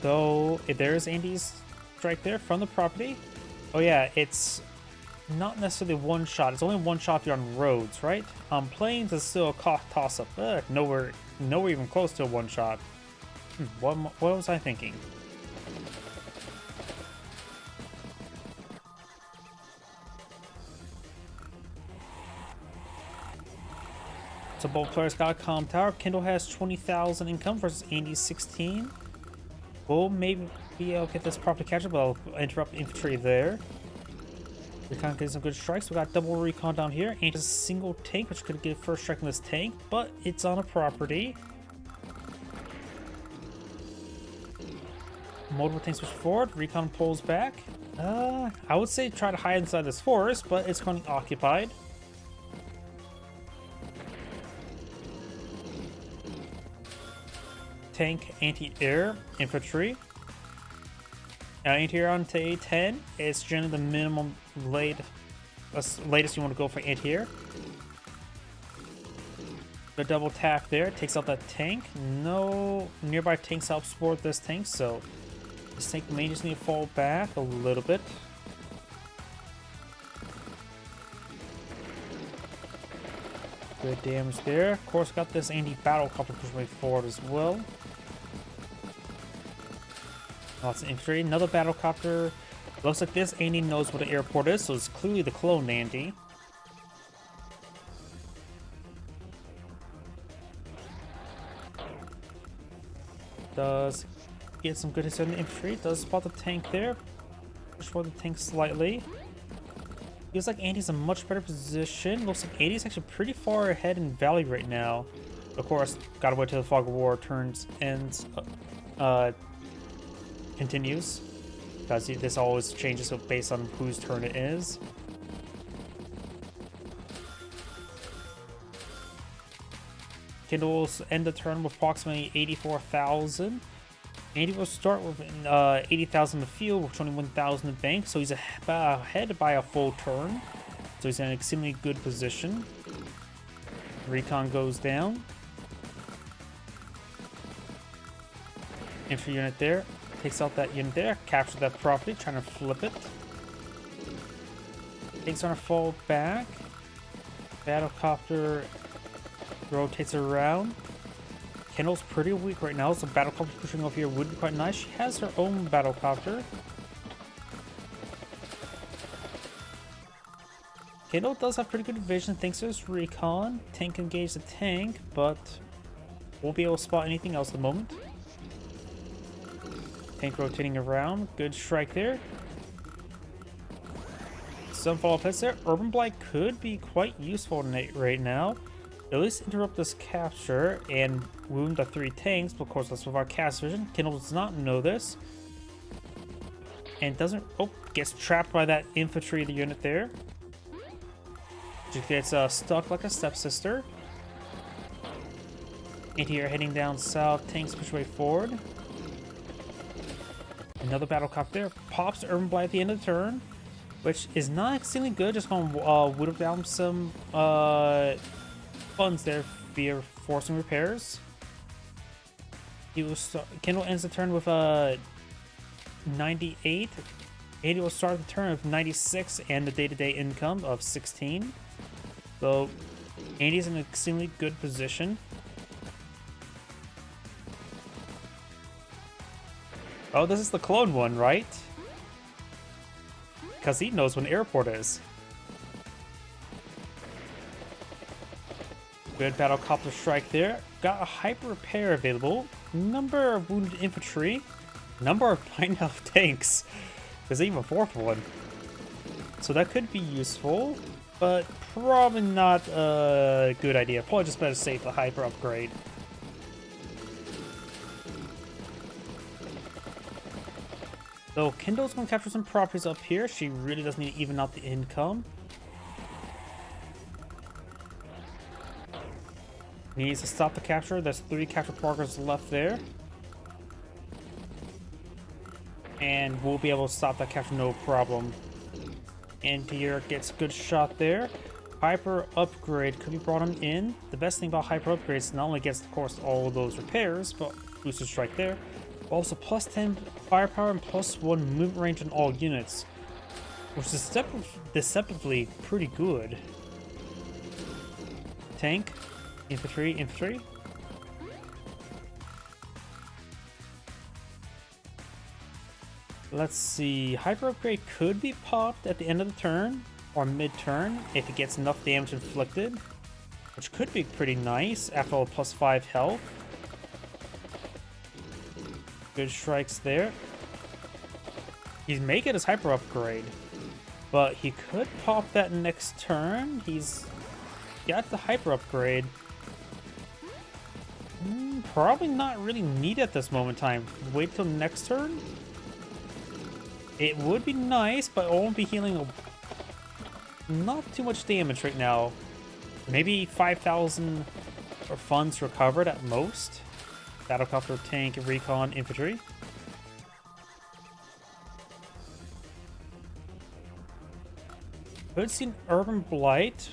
Though if there is Andy's strike there from the property. Oh yeah, it's not necessarily one shot. It's only one shot if you're on roads, right? On planes, it's still a toss up. Nowhere even close to a one shot. What was I thinking? So both players got a comm tower. Kindle has 20,000 income versus Andy's 16. We'll maybe be able to get this property captured, but I'll interrupt infantry there. Recon getting some good strikes. We got double recon down here. Andy's a single tank, which could get first strike on this tank, but it's on a property. Multiple tanks push forward. Recon pulls back. I would say try to hide inside this forest, but it's currently occupied. Tank anti-air infantry. Now anti-air on to A10 is generally the minimum latest you want to go for anti-air. The double tap there takes out that tank. No nearby tanks help support this tank, so this tank may just need to fall back a little bit. Good damage there. Of course, got this Andy battlecopter pushing way forward as well. Lots of infantry. Another battlecopter. Looks like this Andy knows what an airport is, so it's clearly the clone Andy. Does get some good hits on the infantry. Does spot the tank there. Push for the tank slightly. Feels like Andy's in a much better position. Looks like Andy's actually pretty far ahead in Valley right now. Of course, gotta wait till the Fog of War ends. Continues, because this always changes based on whose turn it is. Kindle will end the turn with approximately 84,000. Andy will start with 80,000 in the field with 21,000 in the bank, so he's ahead by a full turn. So he's in an extremely good position. Recon goes down. Infantry unit there. Takes out that unit there, capture that property, trying to flip it. Tanks on to fall back. Battlecopter rotates around. Kindle's pretty weak right now, so battlecopter pushing over here would be quite nice. She has her own battlecopter. Kindle does have pretty good vision thanks to his recon. Tank can engage the tank, but won't be able to spot anything else at the moment. Tank rotating around. Good strike there. Some follow-up hits there. Urban Blight could be quite useful right now. At least interrupt this capture and wound the 3 tanks, but of course that's with our cast vision. Kindle does not know this. And doesn't... Oh, gets trapped by that infantry unit there. She gets stuck like a stepsister. And here heading down south, tanks push way forward. Another battle cop there. Pops Urban Blight at the end of the turn, which is not extremely good. Just going to whittle down some funds there via forcing repairs. Kindle ends the turn with 98. 80 will start the turn with 96 and the day-to-day income of 16. So Andy's in an extremely good position. Oh, this is the clone one, right? Because he knows when airport is. Good battle copter strike there. Got a hyper repair available. Number of wounded infantry. Number of fine health tanks. There's even a 4th one. So that could be useful, but probably not a good idea. Probably just better save the hyper upgrade. So Kindle's going to capture some properties up here. She really does need to even out the income. Needs to stop the capture. There's 3 capture progress left there. And we'll be able to stop that capture no problem. Anti-air gets a good shot there. Hyper upgrade could be brought on in. The best thing about hyper upgrades not only gets, of course, all of those repairs, but boosted strike there. Also plus 10 firepower and plus 1 movement range on all units, which is deceptively pretty good. Tank, infantry. Let's see, hyper upgrade could be popped at the end of the turn or mid-turn if it gets enough damage inflicted, which could be pretty nice after all plus 5 health. Good strikes there. He's making his hyper upgrade, but he could pop that next turn. He's got the hyper upgrade. Probably not really needed at this moment in time. Wait till next turn. It would be nice, but it won't be healing not too much damage right now. Maybe 5,000 funds recovered at most. Battlecopter, tank, recon, infantry. Could see an Urban Blight.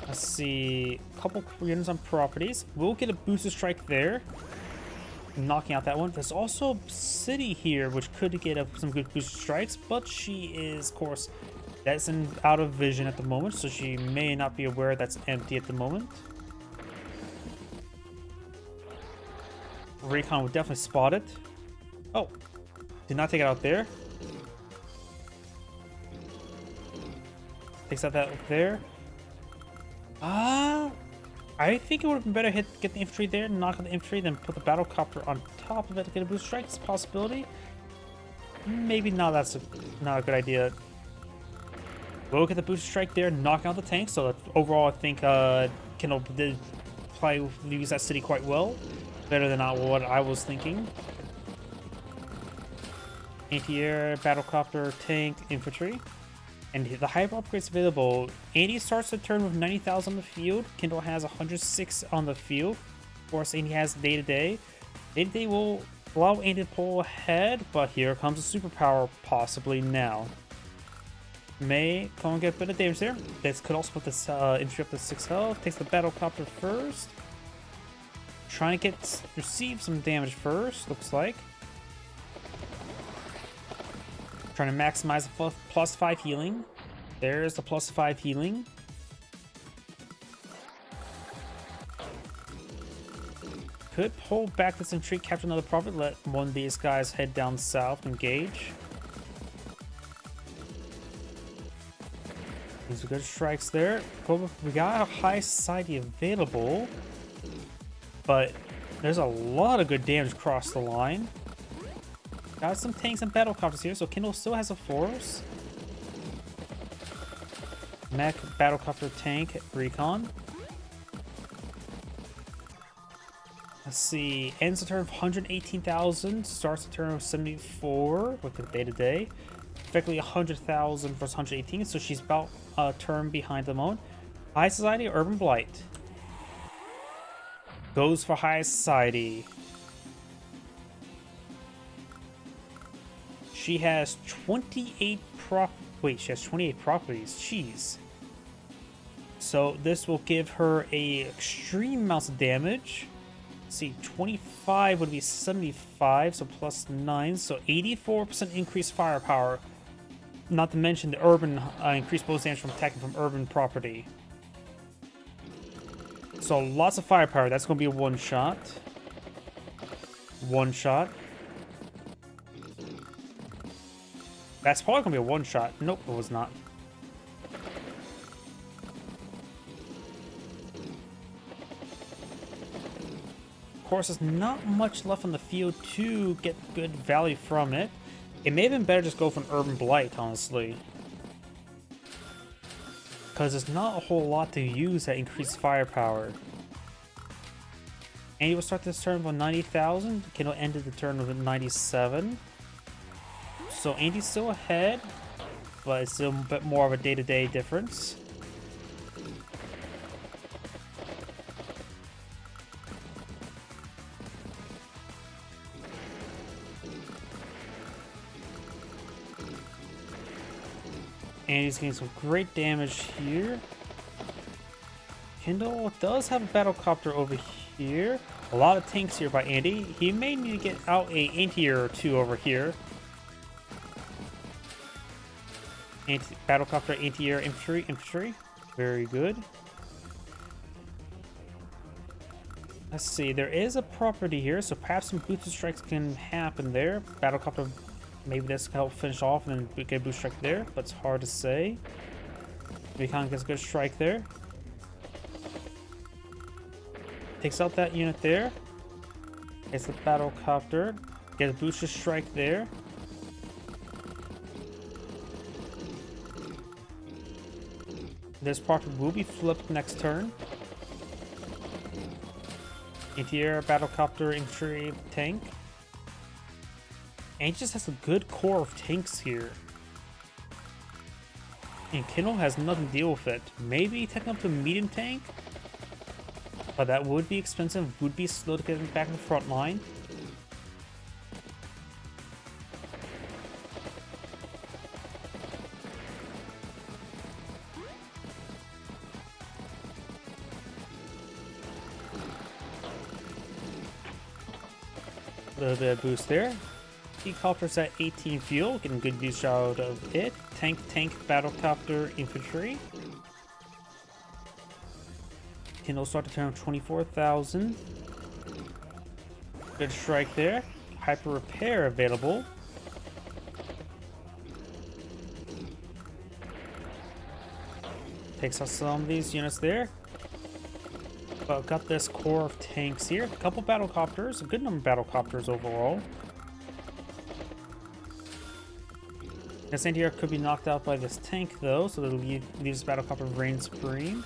Let's see, a couple units on properties. We'll get a boosted strike there, knocking out that one. There's also City here, which could get some good boosted strikes, but she is, of course, that's out of vision at the moment, so she may not be aware that's empty at the moment. Recon would definitely spot it. Oh, did not take it out there. Takes out that up there. I think it would have been better get the infantry there, knock out the infantry, then put the battle copter on top of it to get a boost strike. It's a possibility. Maybe not. That's not a good idea. We'll get the boost strike there, knock out the tank. So that overall, I think Kindle did use that city quite well. Better than what I was thinking. Anti-air, battlecopter, tank, infantry. And the hyper upgrades available. Andy starts the turn with 90,000 on the field. Kindle has 106 on the field. Of course, Andy has day-to-day. Day-to-day will allow Andy to pull ahead, but here comes a superpower possibly now. May come and get a bit of damage there. This could also put this infantry up to 6 health. Takes the battlecopter first. Trying to receive some damage first, looks like. Trying to maximize the plus 5 healing. There's the plus 5 healing. Could pull back this intrigue, capture another profit, let one of these guys head down south, engage. These are good strikes there. We got a high society available, but there's a lot of good damage across the line. Got some tanks and battlecopters here, so Kindle still has a force. Mech, battlecopter, tank, recon. Let's see, ends the turn of 118,000, starts the turn of 74 with the day-to-day. Effectively 100,000 versus 118, so she's about a turn behind the moment. High Society, Urban Blight. Goes for High Society. She has 28 she has 28 properties. Jeez. So this will give her a extreme amounts of damage. Let's see, 25 would be 75, so plus 9, so 84% increased firepower. Not to mention the urban increased bonus damage from attacking from urban property. So lots of firepower. That's going to be a one shot. One shot. That's probably going to be a one shot. Nope, it was not. Of course, there's not much left on the field to get good value from it. It may have been better just go for an Urban Blight, honestly. Because there's not a whole lot to use that increased firepower. And you will start this turn with 90,000. Kindle ended the turn with 97. So Andy's still ahead, but it's still a bit more of a day-to-day difference. Andy's getting some great damage here. Kindle does have a battlecopter over here. A lot of tanks here by Andy. He may need to get out a anti-air or two over here. Battlecopter, anti-air, infantry. Very good. Let's see, there is a property here, so perhaps some boosted strikes can happen there. Battlecopter, maybe this can help finish off and then we get a boost strike there, but it's hard to say. Recon gets a good strike there. Takes out that unit there. Gets the battlecopter. Gets a booster strike there. This part will be flipped next turn. Anti-air, battlecopter, infantry, tank. And he just has a good core of tanks here. And Kindle has nothing to deal with it. Maybe taking up the medium tank? But that would be expensive, would be slow to get him back in the front line. A little bit of boost there. Helicopter's at 18 fuel, getting good use out of it. Tank, battlecopter, infantry. Kindle start to turn on 24,000. Good strike there. Hyper repair available. Takes out some of these units there. But got this core of tanks here. A couple battlecopters, a good number of battlecopters overall. This anti-air could be knocked out by this tank though, so that'll leave this battlecopter reign supreme.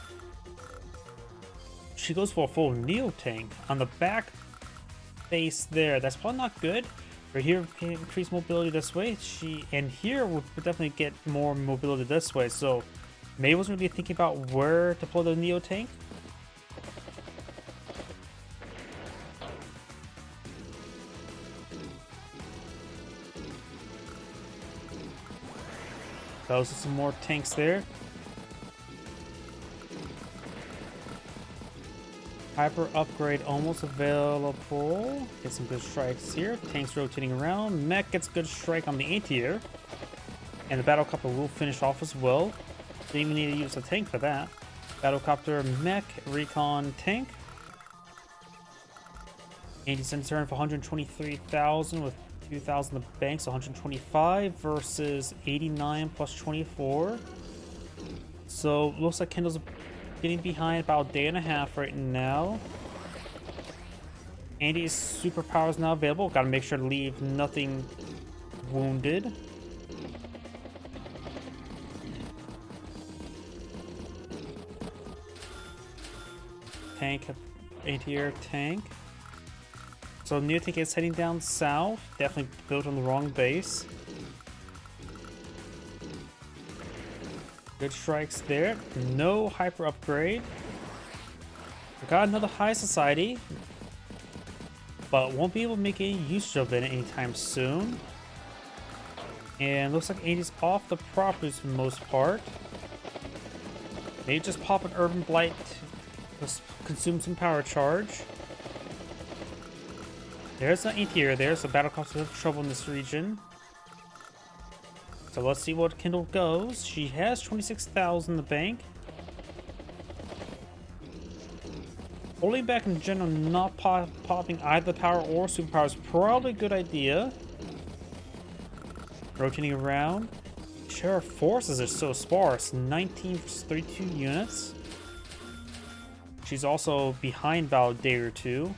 She goes for a full Neo tank on the back face there. That's probably not good. Right here, we can increase mobility this way. And here we'll definitely get more mobility this way. So maybe wasn't really thinking about where to pull the Neo tank. Those are some more tanks there. Hyper upgrade almost available. Get some good strikes here. Tanks rotating around. Mech gets a good strike on the anti-air. And the battlecopter will finish off as well. Didn't even need to use a tank for that. Battlecopter, mech, recon, tank. Anti-sense turn for 123,000 with 2,000 the banks, 125 versus 89 plus 24. So looks like Kendall's getting behind about a day and a half right now. Andy's superpowers now available. Gotta make sure to leave nothing wounded. Tank, anti-air tank. So Neotank is heading down south. Definitely built on the wrong base. Good strikes there. No hyper upgrade. We got another high society, but won't be able to make any use of it anytime soon. And looks like Andy's off the properties for the most part. Maybe just pop an Urban Blight to consume some power charge. There's an anti-air there, so Battlecocpters have trouble in this region. So let's see what Kendall goes. She has 26,000 in the bank. Holding back in general, not popping either power or superpower is probably a good idea. Rotating around. Share of forces is so sparse. 19 versus 32 units. She's also behind Validator too.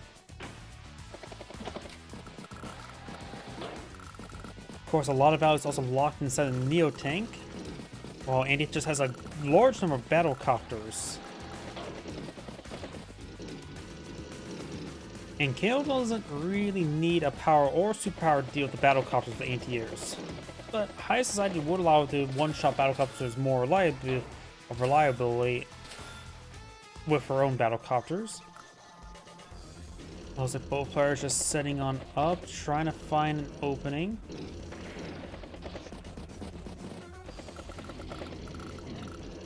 Of course, a lot of value is also locked inside the Neotank, while Andy just has a large number of Battlecopters. And Kale doesn't really need a power or superpower to deal with the Battlecopters with anti-airs. But High Society would allow the one-shot Battlecopters more reliably with her own Battlecopters. Looks like both players just setting on up, trying to find an opening.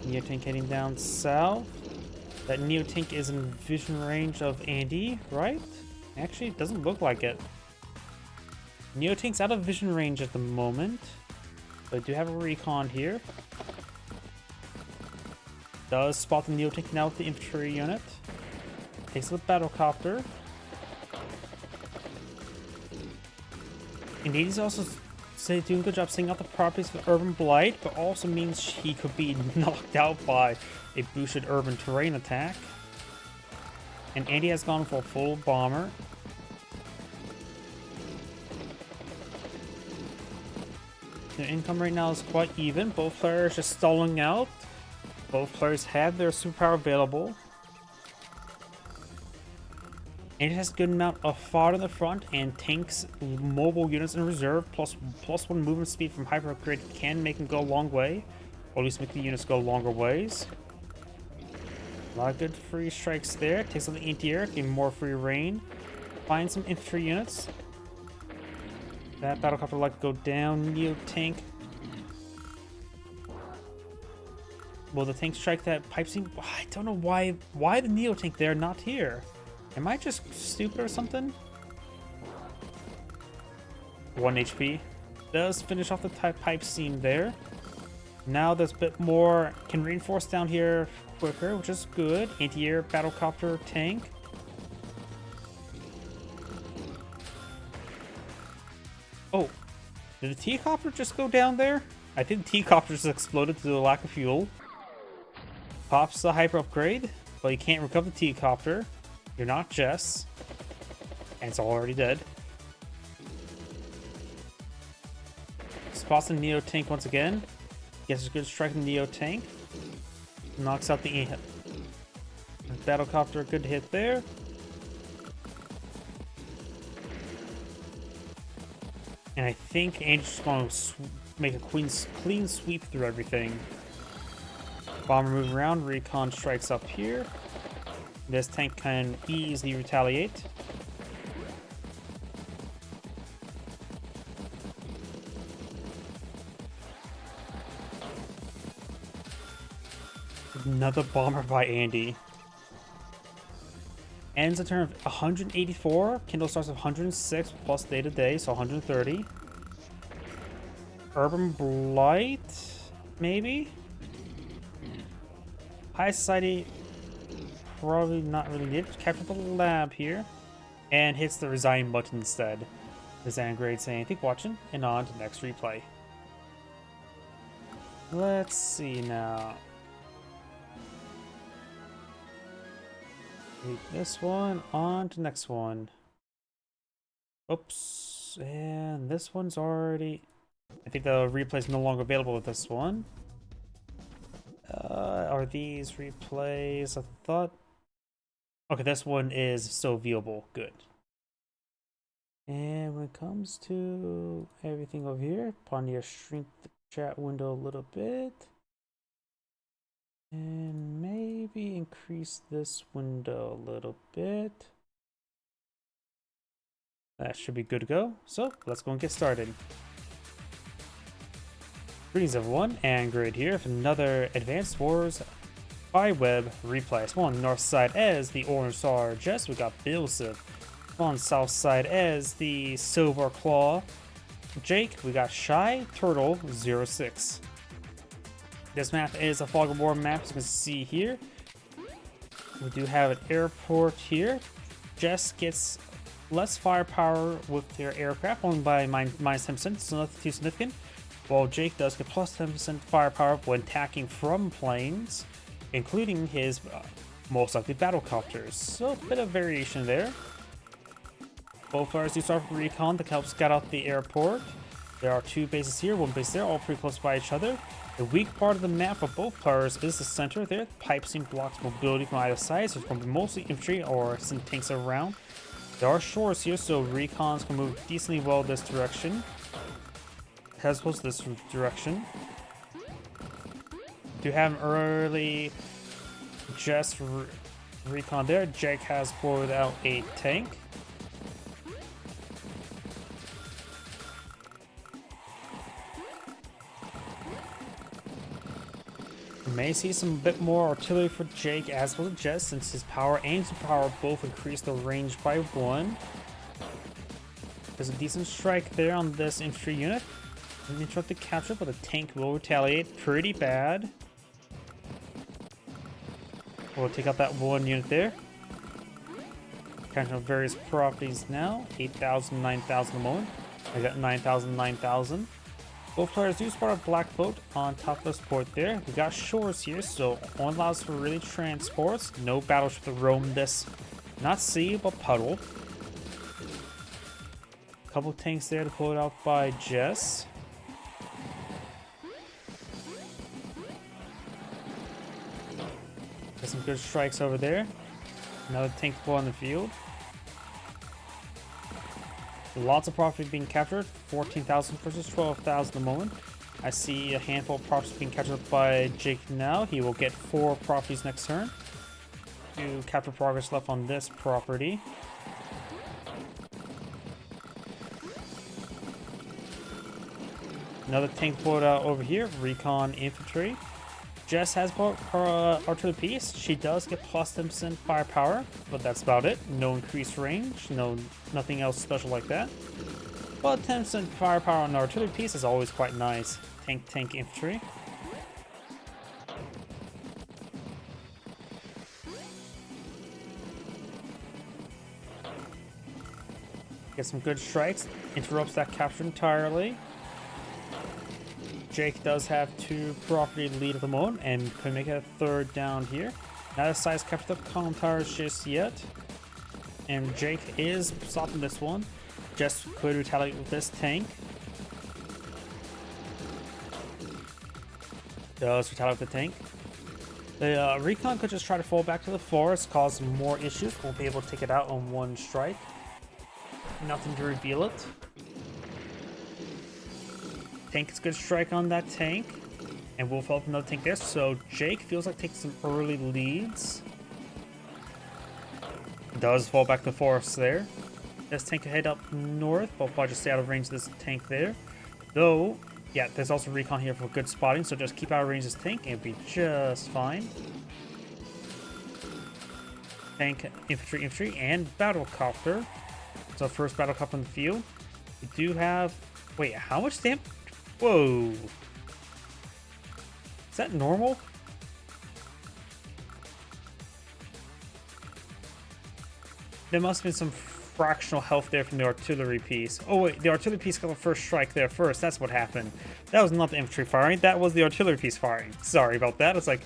Neotank heading down south. That Neotank is in vision range of Andy, right? Actually, it doesn't look like it. Neotank's out of vision range at the moment. But I do have a recon here. Does spot the Neotank now with the infantry unit. Takes the Battlecopter. And Andy's also doing a good job setting out the properties for Urban Blight, but also means he could be knocked out by a boosted urban terrain attack. And Andy has gone for a full bomber. The income right now is quite even. Both players just stalling out. Both players have their superpower available. And it has a good amount of fodder in the front, and tanks, mobile units in reserve, plus one movement speed from hyper upgrade can make them go a long way, or at least make the units go longer ways. A lot of good free strikes there. Takes on the anti-air, giving more free reign. Find some infantry units. That Battlecopter would like to go down. Neotank. Will the tank strike that pipe seam? I don't know why the Neotank there, not here. Am I just stupid or something? 1 HP. Does finish off the pipe seam there. Now there's a bit more. Can reinforce down here quicker, which is good. Anti-air Battlecopter tank. Oh, did the T-Copter just go down there? I think the T-Copter just exploded due to the lack of fuel. Pops the hyper upgrade, but you can't recover the T-Copter. You're not Jess. And it's already dead. Spots the Neotank once again. Gets a good strike in the Neotank. Knocks out the Battlecopter, a good hit there. And I think Andy's just going to make a clean sweep through everything. Bomber moving around, recon strikes up here. This tank can easily retaliate. Another bomber by Andy. Ends a turn of 184. Kindle starts with 106 plus day to day, so 130. Urban Blight, maybe? High Society, probably not really needed. Capture the lab here, and hits the resign button instead. The Xanagrade saying, "Thank you for watching," and on to the next replay. Let's see now. Take this one, on to the next one. Oops, and this one's already... I think the replay is no longer available with this one. Are these replays? I thought... Okay, this one is still viewable. Good. And when it comes to everything over here, Pondia shrink the chat window a little bit. And maybe increase this window a little bit. That should be good to go. So let's go and get started. Greetings everyone, and Grid here for another Advanced Wars by Web replay. So on the north side as the Orange Star Jess, we got Bilsif. On the south side as the Silver Claw Jake, we got Shy Turtle 06. This map is a Fog of War map, as you can see here. We do have an airport here. Jess gets less firepower with their aircraft, only by minus 10%, so nothing too significant. While Jake does get plus 10% firepower when attacking from planes, including his most likely battlecopters. So a bit of variation there. Both players do start with recon to help scout out the airport. There are two bases here, one base there, all pretty close by each other. The weak part of the map for both players is the center there. The pipe seam blocks mobility from either side, so it's going to be mostly infantry or some tanks around. There are shores here, so recons can move decently well this direction, as opposed to this direction. Do have an early Jess recon there. Jake has pulled out a tank. May see some bit more artillery for Jake as well as Jess, since his power and superpower both increase the range by 1. There's a decent strike there on this infantry unit. An interrupted capture, but the tank will retaliate pretty bad. We'll take out that one unit there. Counting on various properties now. 8,000, 9,000 a moment. I got 9,000, 9,000. Both players do spot a black boat on top of the port there. We got shores here, so only allows for really transports. No battleship to roam this, not sea, but puddle. Couple tanks there to pull it out by Jess. Got some good strikes over there. Another tank to pull on the field. Lots of property being captured, 14,000 versus 12,000 at the moment. I see a handful of properties being captured by Jake now. He will get 4 properties next turn. 2 capture progress left on this property. Another tank pulled out over here, recon infantry. Jess has her artillery piece. She does get plus 10% firepower, but that's about it. No increased range, nothing else special like that. But 10% firepower on the artillery piece is always quite nice. Tank infantry. Get some good strikes. Interrupts that capture entirely. Jake does have 2 property lead at the moment and could make it a 3rd down here. Not a size capture the column towers just yet. And Jake is stopping this one. Jess could retaliate with this tank. Does retaliate with the tank. The recon could just try to fall back to the forest, cause some more issues. Won't be able to take it out on one strike. Nothing to reveal it. Tank is a good strike on that tank, and we'll follow up another tank there. So Jake feels like taking some early leads. Does fall back to the forest there. This tank can head up north, but probably just stay out of range of this tank there. Though, yeah, there's also recon here for good spotting, so just keep out of range of this tank and it'll be just fine. Tank, infantry, and battlecopter. So first battlecopter in the field. We do have... Wait, how much damage? Whoa. Is that normal? There must have been some fractional health there from the artillery piece. Oh wait, the artillery piece got the first strike there first. That's what happened. That was not the infantry firing. That was the artillery piece firing. Sorry about that. It's like,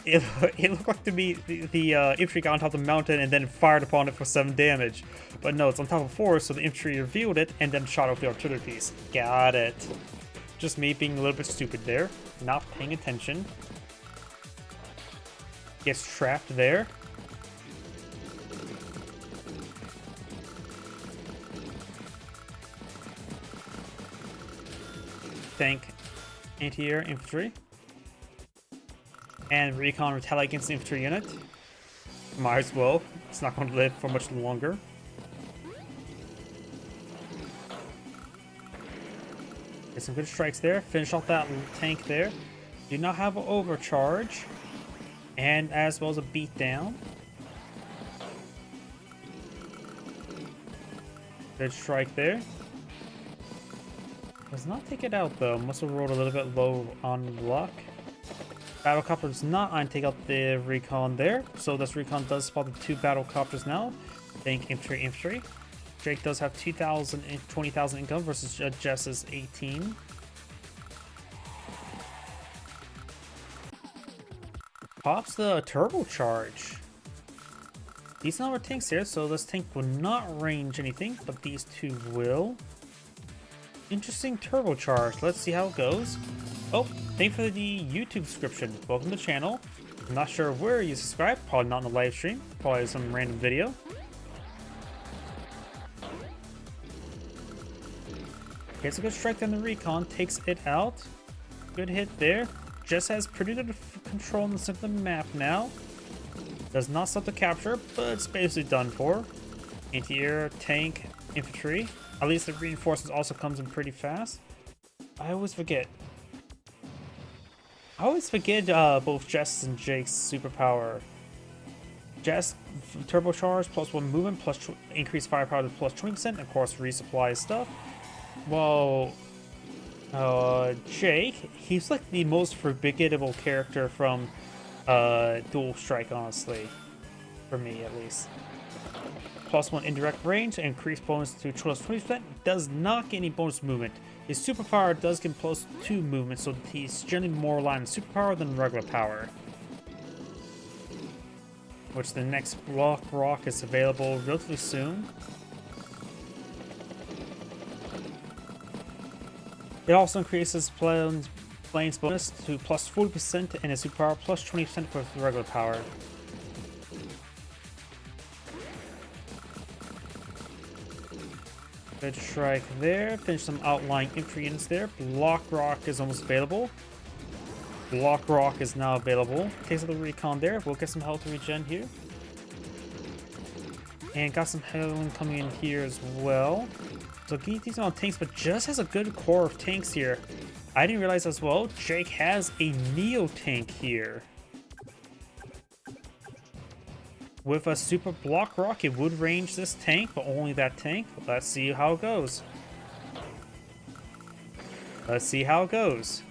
It, it looked like to me the infantry got on top of the mountain and then fired upon it for 7 damage. But no, it's on top of 4, so the infantry revealed it and then shot off the artillery piece. Got it. Just me being a little bit stupid there. Not paying attention. Gets trapped there. Tank anti-air infantry. And recon retaliate against the infantry unit. Might as well. It's not going to live for much longer. Get some good strikes there. Finish off that tank there. Do not have an overcharge. And as well as a beatdown. Good strike there. Does not take it out though. Must have rolled a little bit low on luck. Battlecopter does not take out the recon there. So this recon does spot the 2 battlecopters now. Tank infantry. Jake does have 2,000 and 20,000 income versus Jess's 18. Pops the turbocharge. Decent number of tanks here, so this tank will not range anything, but these 2 will. Interesting turbocharge. Let's see how it goes. Oh, thank you for the YouTube subscription. Welcome to the channel. I'm not sure where you subscribe. Probably not in the live stream. Probably some random video. Gets a good strike on the recon. Takes it out. Good hit there. Just has pretty good control in the center of the map now. Does not stop the capture, but it's basically done for. Anti-air, tank, infantry. At least the reinforcements also comes in pretty fast. I always forget. Both Jess and Jake's superpower. Jess turbocharge +1 movement plus increased firepower to +20%. Of course, resupply stuff. Well, Jake, he's like the most forgettable character from Dual Strike, honestly, for me at least. +1 indirect range, increased bonus to +20%, does not get any bonus movement. His superpower does get +2 movement, so he's generally more reliant on superpower than regular power. Which the next Block Rock is available relatively soon. It also increases plane's bonus to +40% and his superpower +20% for regular power. Good strike there. Finish some outlying infantry units there. Block Rock is almost available. Block Rock is now available. Takes a little recon there. We'll get some health regen here. And got some healing coming in here as well. So keep these on tanks, but just has a good core of tanks here. I didn't realize as well, Jake has a Neo tank here. With a super Block Rock, it would range this tank, but only that tank. Let's see how it goes. Let's see how it goes.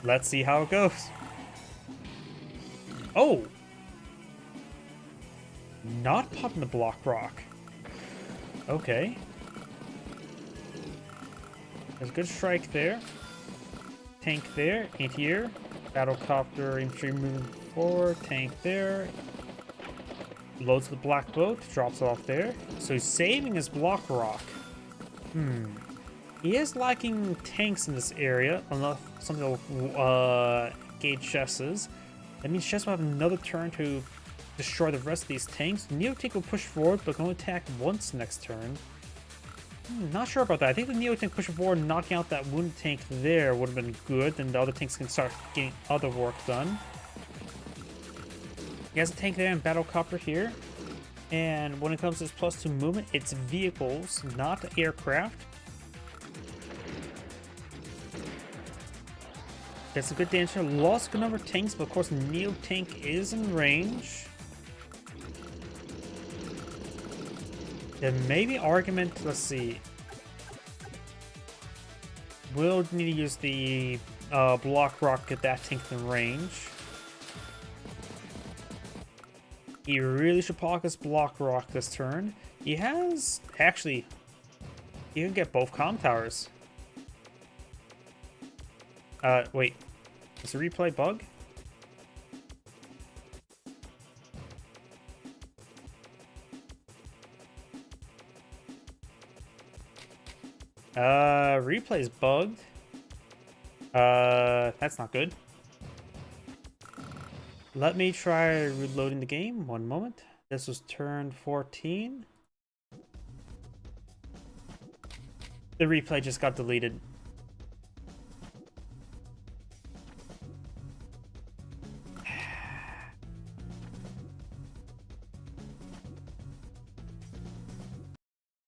Let's see how it goes. Oh! Not popping the Block Rock. Okay. There's a good strike there. Tank there, anti-air. Battlecopter infantry moving forward. Tank there. Loads the black boat, drops off there. So he's saving his Block Rock. He is lacking tanks in this area, unless something will gauge Chesses. That means Chess will have another turn to destroy the rest of these tanks. Neo tank will push forward, but can only attack once next turn. Not sure about that. I think the Neo tank pushing forward and knocking out that wounded tank there would have been good, and the other tanks can start getting other work done. He has a tank there and battlecopter here. And when it comes to this +2 movement, it's vehicles, not aircraft. That's a good damage here. Lost a good number of tanks, but of course Neo tank is in range. There may be argument, let's see. We'll need to use the Block Rock, get that tank in range. He really should pocket his Block Rock this turn. He has, actually, he can get both comm towers. Wait, is the replay bug? Replay's bugged. That's not good. Let me try reloading the game. One moment. This was turn 14. The replay just got deleted.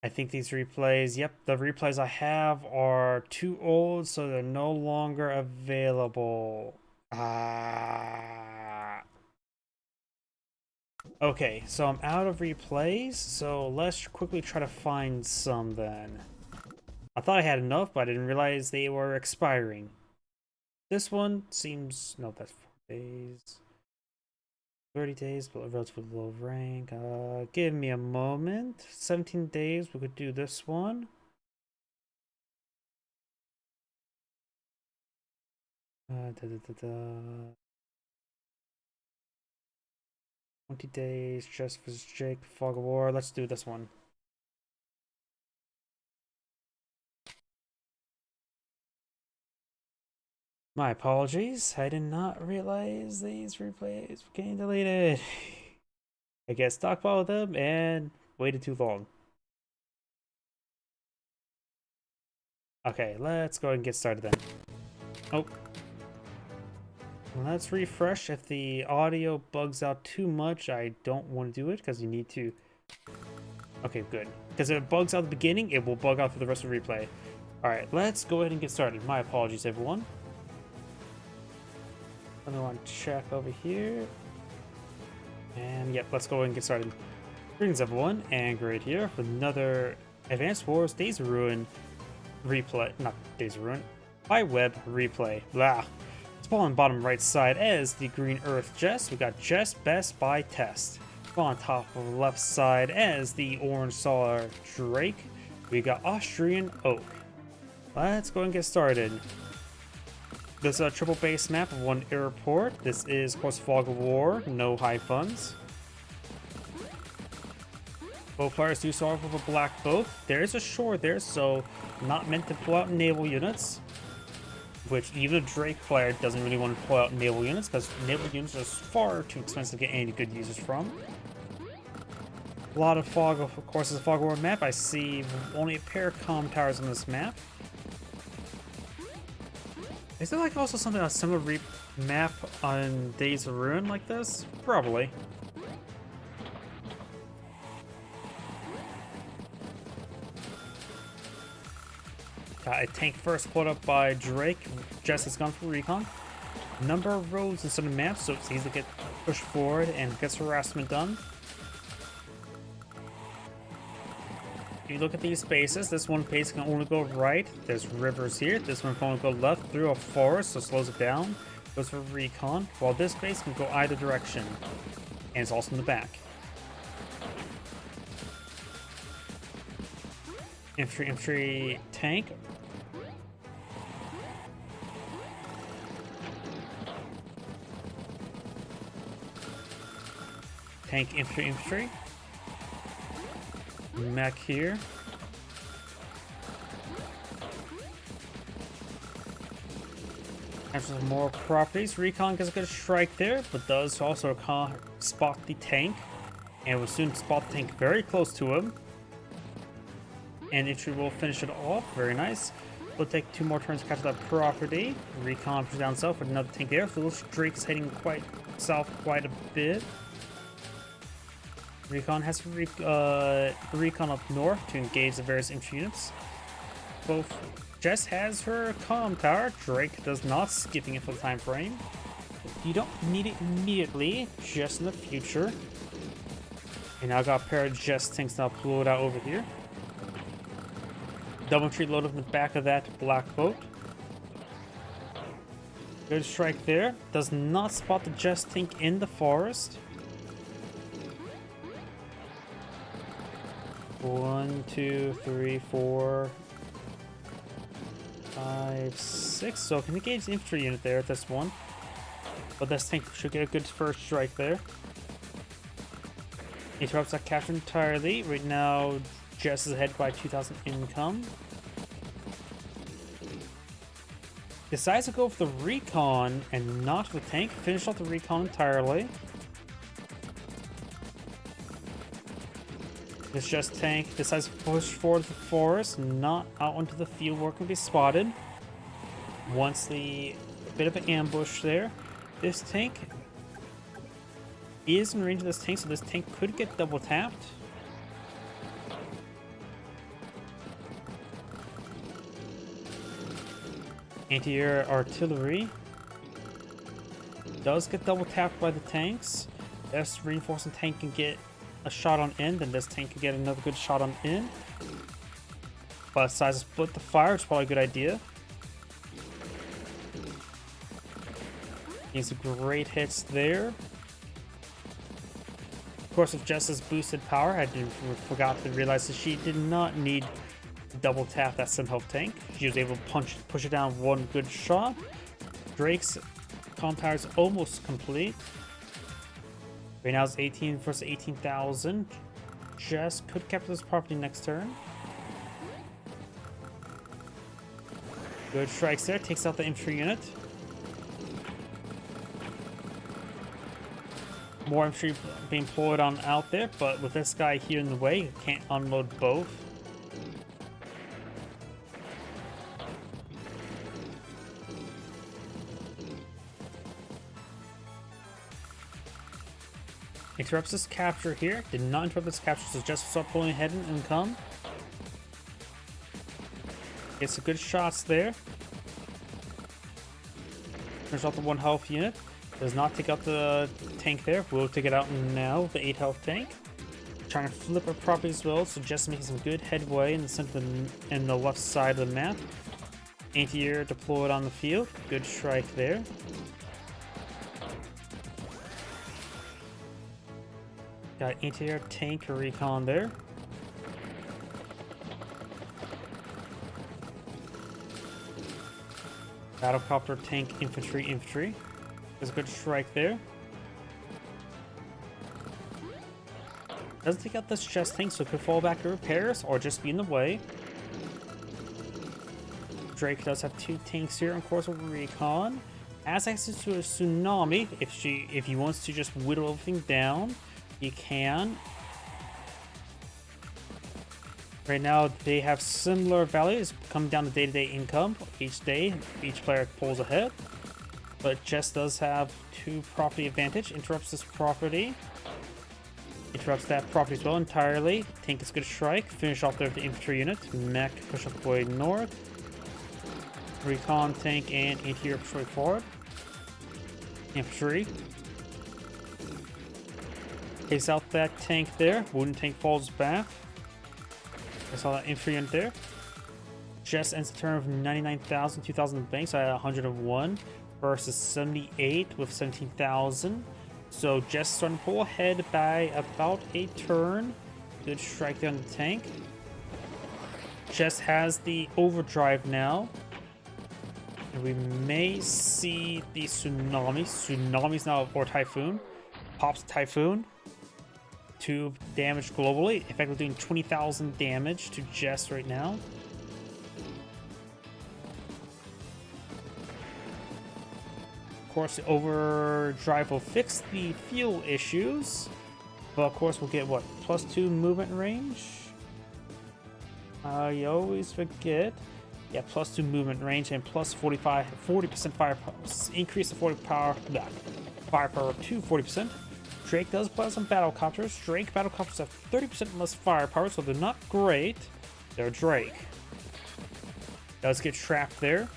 I think these replays, yep, the replays I have are too old, so they're no longer available. Okay, so I'm out of replays, so let's quickly try to find some then. I thought I had enough, but I didn't realize they were expiring. This one seems... no, that's 4 days. 30 days, but relatively low rank. Give me a moment. 17 days, we could do this one. Da, da, da, da. 20 days, Jess vs. Jake, Fog of War. Let's do this one. My apologies. I did not realize these replays were getting deleted. I guess stockpiled them and waited too long. Okay, let's go ahead and get started then. Oh. Let's refresh. If the audio bugs out too much, I don't want to do it because you need to... okay, good. Because if it bugs out at the beginning, it will bug out for the rest of the replay. Alright, let's go ahead and get started. My apologies, everyone. I want to check over here. And yep, let's go ahead and get started. Greetings, everyone, and Great here with another Advance Wars Days of Ruin replay. Not Days of Ruin. By Web replay. Blah. Spawn on bottom right side as the Green Earth Jess. We got Jess Best by Test. Spawn on top of the left side as the Orange Solar Drake. We got Austrian Oak. Let's go and get started. This is a triple base map of one airport. This is, of course, Fog of War, no high funds. Both players do start off with a black boat. There is a shore there, so not meant to pull out naval units. Which even a Drake player doesn't really want to pull out naval units, because naval units are far too expensive to get any good users from. A lot of fog, of course, is a Fog of War map. I see only a pair of comm towers on this map. Is there like also something a similar map on Days of Ruin like this? Probably. Got a tank first put up by Drake. Jess has gone for recon. Number of roads instead of maps, so it's easy to get pushed forward and gets harassment done. If you look at these spaces, this one base can only go right. There's rivers here. This one can only go left through a forest, so slows it down. Goes for recon, while this base can go either direction. And it's also in the back. Infantry tank. Tank infantry. Mech here. After some more properties, recon gets a good strike there, but does also spot the tank, and will soon spot the tank very close to him. And infantry will finish it off. Very nice. We'll take 2 more turns to capture that property. Recon pushes down south with another tank there. So this Drake is heading quite south quite a bit. Recon has recon up north to engage the various infantry units. Both Jess has her comm tower. Drake does not, skipping it for the time frame. You don't need it immediately, just in the future. And I got a pair of Jess tanks now pulled out over here. Double tree loaded in the back of that black boat. Good strike there. Does not spot the Jess tank in the forest. 1, 2, 3, 4, 5, 6. So can engage the infantry unit there at this one. But this tank should get a good first strike there. Interrupts that capture entirely. Right now, Jess is ahead by 2,000 income. Decides to go for the recon and not the tank. Finish off the recon entirely. This just tank decides to push forward the forest, not out onto the field where it can be spotted. Once the bit of an ambush there. This tank is in range of this tank, so this tank could get double tapped. Anti-air artillery does get double tapped by the tanks. This reinforcing tank can get a shot on in, then this tank can get another good shot on in. But decides to split the fire, which is probably a good idea. Needs some great hits there. Of course, with Jess's boosted power, I forgot to realize that she did not need to double tap that Sim Health tank. She was able to push it down one good shot. Drake's compound is almost complete. Right now it's 18 versus 18,000. Jess could capture this property next turn. Good strikes there, takes out the infantry unit. More infantry being deployed on out there, but with this guy here in the way, you can't unload both. Interrupts this capture here. Did not interrupt this capture, so just start pulling ahead and come. Gets some good shots there. Turns off the 1 health unit. Does not take out the tank there. Will take it out now, the 8 health tank. Trying to flip our property as well, so just making some good headway in the center and the left side of the map. Anti-air deployed on the field. Good strike there. Got anti-air tank recon there. Battlecopter tank infantry. There's a good strike there. Doesn't take out this chest tank, so it could fall back to repairs or just be in the way. Drake does have 2 tanks here, of course, with recon. Has access to a tsunami. If he wants to just whittle everything down, he can. Right now, they have similar values coming down to day-to-day income. Each day, each player pulls ahead. But Jess does have 2 property advantage. Interrupts this property. Interrupts that property as well entirely. Tank is good strike. Finish off there with the infantry unit. Mech push up the way north. Recon tank and anti-air push forward. Infantry. Takes out that tank there. Wooden tank falls back. I saw that infantry unit there. Jess ends the turn of 99,000, 2,000 banks at 101 versus 78 with 17,000. So Jess starting to pull ahead by about a turn. Good strike there on the tank. Jess has the overdrive now. And we may see the tsunami. Tsunami's now or typhoon. Pops typhoon. 2 damage globally. In fact, we're doing 20,000 damage to Jess right now. Of course, the overdrive will fix the fuel issues, but of course we'll get what, +2 movement range. You always forget. Yeah, +2 movement range and plus 40% firepower. Increase the firepower to 40%. Drake does play some battlecopters. Drake battlecopters have 30% less firepower, so they're not great. They're Drake. Does get trapped there.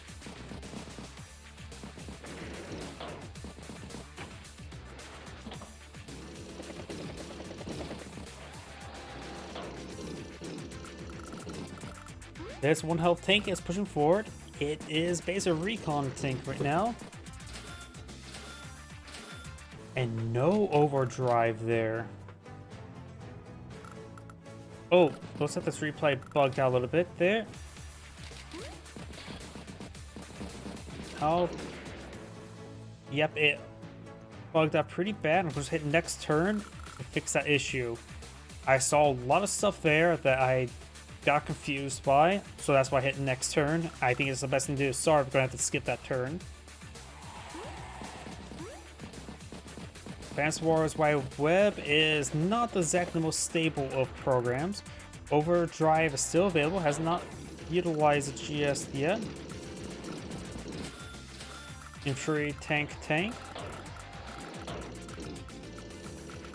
There's 1 health tank is pushing forward. It is basically a recon tank right now. And no overdrive there. Oh, looks like this replay bugged out a little bit there. Oh. Yep, it bugged out pretty bad. I'm just hit next turn to fix that issue. I saw a lot of stuff there that I got confused by, so that's why I hit next turn. I think it's the best thing to do. Sorry, we're gonna have to skip that turn. Advance Wars Wide Web is not exactly the most stable of programs. Overdrive is still available, has not utilized it just yet. Infantry, tank.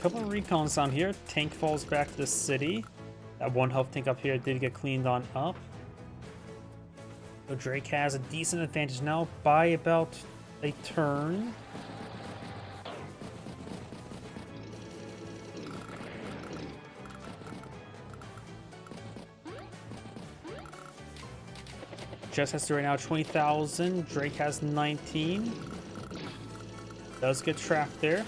Couple of recons on here. Tank falls back to the city. That one health tank up here did get cleaned on up. So Drake has a decent advantage now by about a turn. Jess has right now 20,000. Drake has 19. Does get trapped there.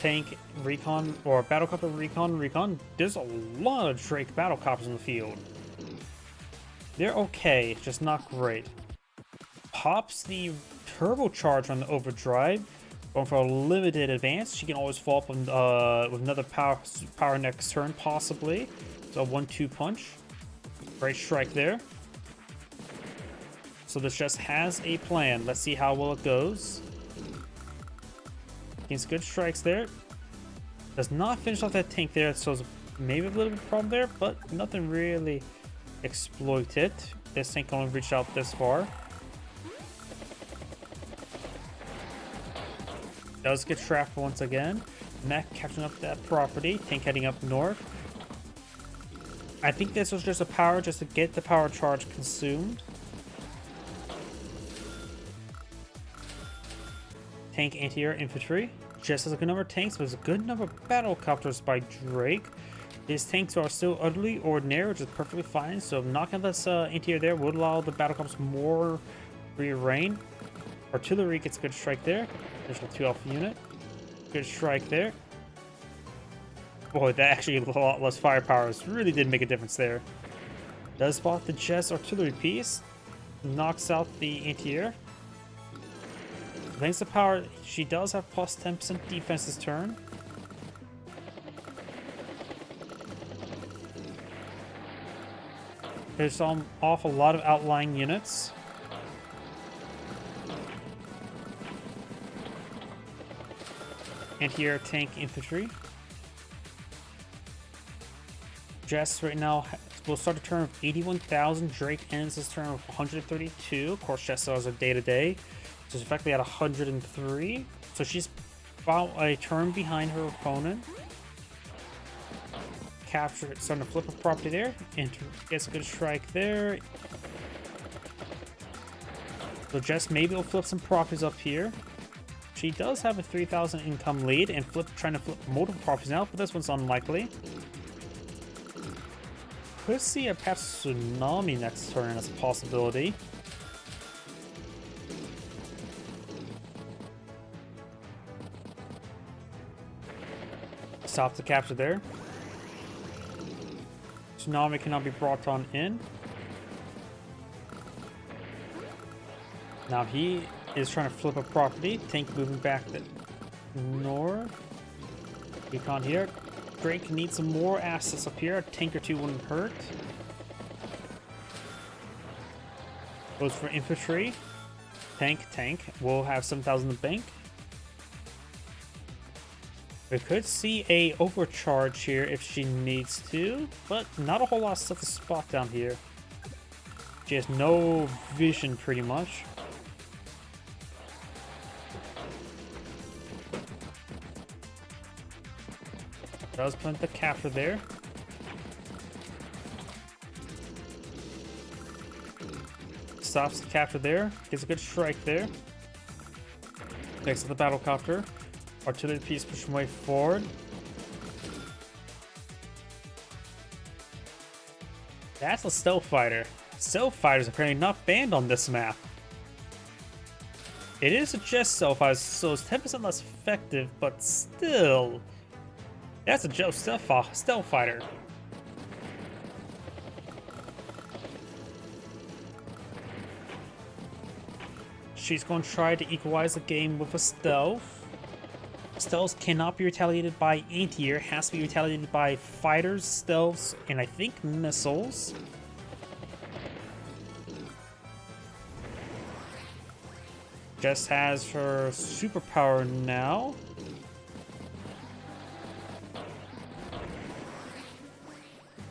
Tank, recon, or battlecopter, recon. There's a lot of Drake battlecopters in the field. They're okay, just not great. Pops the turbocharge on the overdrive. Going for a limited advance. She can always follow up with another power next turn, possibly. So 1-2 punch. Great strike there. So this just has a plan. Let's see how well it goes. Gets good strikes there. Does not finish off that tank there, so maybe a little bit of problem there, but nothing really exploited. This tank only reached out this far. Does get trapped once again. Mech catching up that property. Tank heading up north. I think this was just a power just to get the power charge consumed. Tank, anti-air, infantry. Just as a good number of tanks, but there's a good number of battlecopters by Drake. His tanks are still utterly ordinary, which is perfectly fine. So knocking this anti-air there would allow the battlecopters more free reign. Artillery gets a good strike there. There's a 2 alpha unit. Good strike there. Boy, that actually a lot less firepower. Really did make a difference there. Does spot the Jess artillery piece. Knocks out the anti-air. Thanks to power, she does have plus 10% defense this turn. There's an awful lot of outlying units. Anti-air, tank, infantry. Jess right now will start a turn of 81,000. Drake ends his turn with 132. Of course, Jess has a day-to-day. So she's effectively at 103. So she's about a turn behind her opponent. Capture it, starting to flip a property there. And gets a good strike there. So Jess maybe will flip some properties up here. She does have a 3,000 income lead and trying to flip multiple properties now, but this one's unlikely. Could see a perhaps tsunami next turn as a possibility. Stop the capture there. Tsunami cannot be brought on in. Now he is trying to flip a property. Tank moving back to north. Recon here. Drake needs some more assets up here. A tank or two wouldn't hurt. Goes for infantry. Tank. We'll have 7,000 in the bank. We could see a overcharge here if she needs to, but not a whole lot of stuff to spot down here. She has no vision pretty much. Does plant the capture there. Stops the capture there. Gets a good strike there. Next to the battlecopter. Artillery piece pushing way forward. That's a stealth fighter. Stealth fighters are apparently not banned on this map. It is a just stealth fighter, so it's 10% less effective, but still. That's a Joe stealth fighter. She's going to try to equalize the game with a stealth. Stealths cannot be retaliated by anti-air, has to be retaliated by fighters, stealths, and I think missiles. Jess has her superpower now.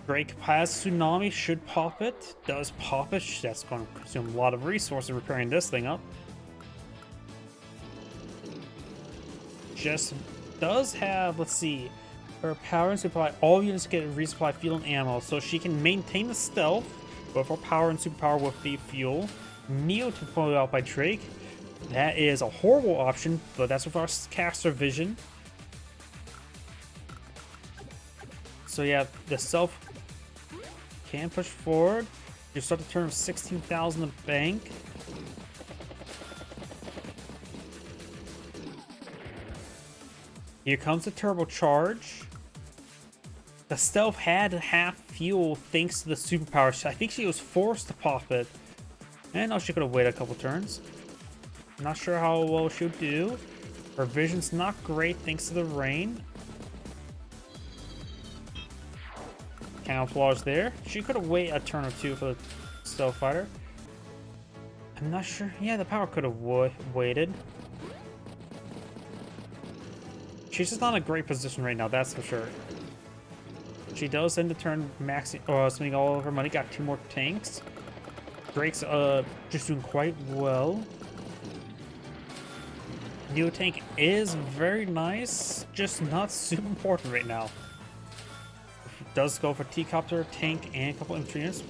Drake has Tsunami, should pop it. Does pop it. That's going to consume a lot of resources repairing this thing up. Jess does have, let's see, her power and supply. All units get resupply fuel and ammo, so she can maintain the stealth, both her power and superpower with the fuel. Neo to pull out by Drake. That is a horrible option, but that's with our caster vision. So yeah, the stealth can push forward. You start the turn of 16,000 in the bank. Here comes the turbocharge. The stealth had half fuel thanks to the superpower. I think she was forced to pop it. And now she could have waited a couple turns. Not sure how well she'll do. Her vision's not great thanks to the rain. Camouflage there. She could have waited a turn or two for the stealth fighter. I'm not sure. Yeah, the power could have waited. She's just not in a great position right now, that's for sure. She does end the turn spending all of her money. Got 2 more tanks. Drake's just doing quite well. Neo tank is very nice, just not super important right now. Does go for T-Copter, tank, and a couple infantry units.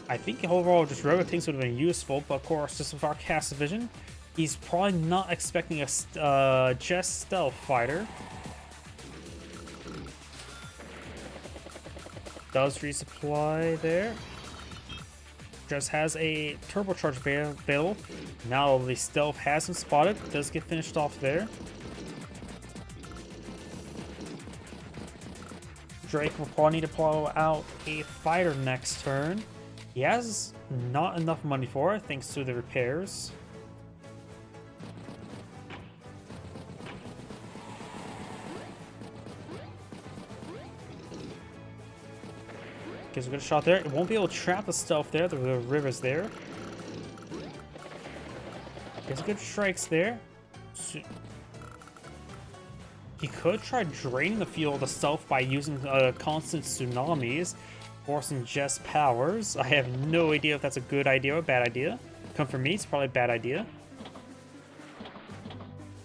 I think overall just regular tanks would have been useful, but of course, just with our cast vision, he's probably not expecting a Jess stealth fighter. Does resupply there. Jess has a turbocharge available. Now the stealth has been spotted. Does get finished off there. Drake will probably need to pull out a fighter next turn. He has not enough money for it thanks to the repairs. Gives a good shot there. It won't be able to trap the stealth there. The river's there. Gives good strikes there. He could try draining the fuel of the stealth by using constant tsunamis, forcing Jess powers. I have no idea if that's a good idea or a bad idea. Come from me, it's probably a bad idea.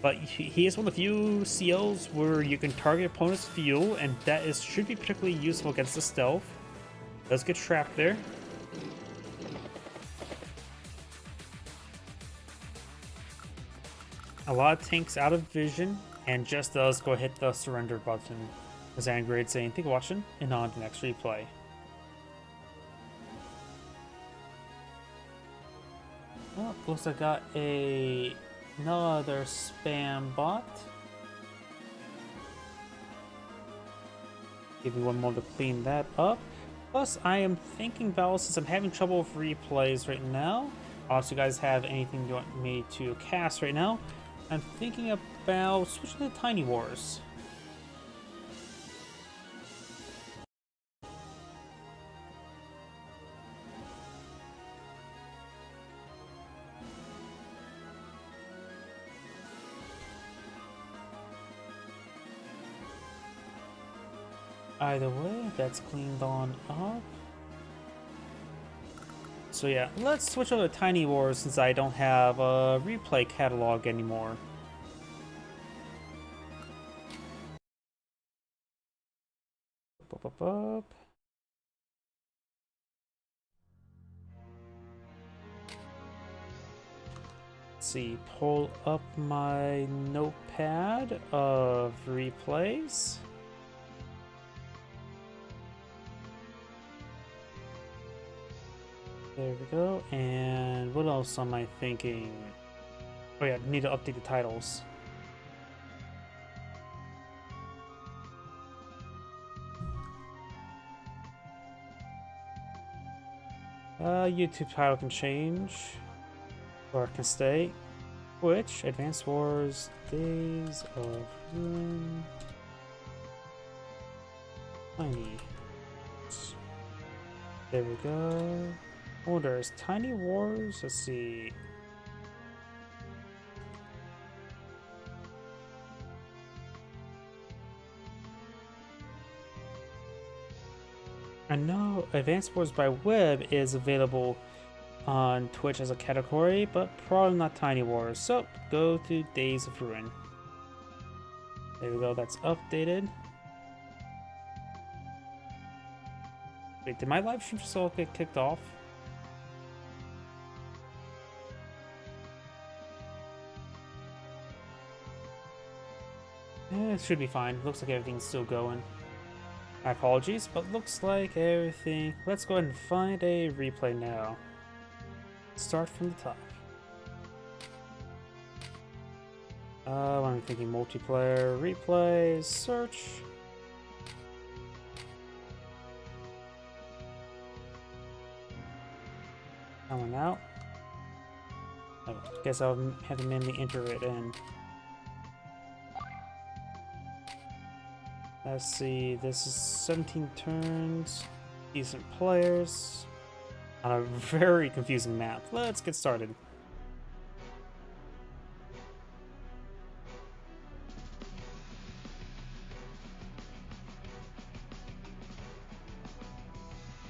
But he is one of the few CLs where you can target opponent's fuel, and that should be particularly useful against the stealth. Does get trapped there. A lot of tanks out of vision, and just does go hit the surrender button. As Angrade saying, thank you for watching, and on to the next replay. Well, looks like I got another spam bot. Give me one more to clean that up. Plus, I am thinking about, since I'm having trouble with replays right now, unless you guys have anything you want me to cast right now, I'm thinking about switching to Tiny Wars. Either way, that's cleaned on up. So yeah, let's switch over to Tiny Wars since I don't have a replay catalog anymore. Let's see, pull up my notepad of replays. There we go. And what else am I thinking? Oh yeah, need to update the titles. YouTube title can change, or it can stay. Which Advance Wars Days of Ruin. Tiny. There we go. Oh, there's Tiny Wars. Let's see. I know Advanced Wars by Web is available on Twitch as a category, but probably not Tiny Wars. So go to Days of Ruin. There we go, that's updated. Wait, did my live stream still get kicked off? It should be fine. Looks like everything's still going. My apologies, but looks like everything... Let's go ahead and find a replay now. Start from the top. I'm thinking multiplayer, replay, search. Coming out. I guess I'll have to manually enter it in. Let's see, this is 17 turns, decent players, on a very confusing map. Let's get started.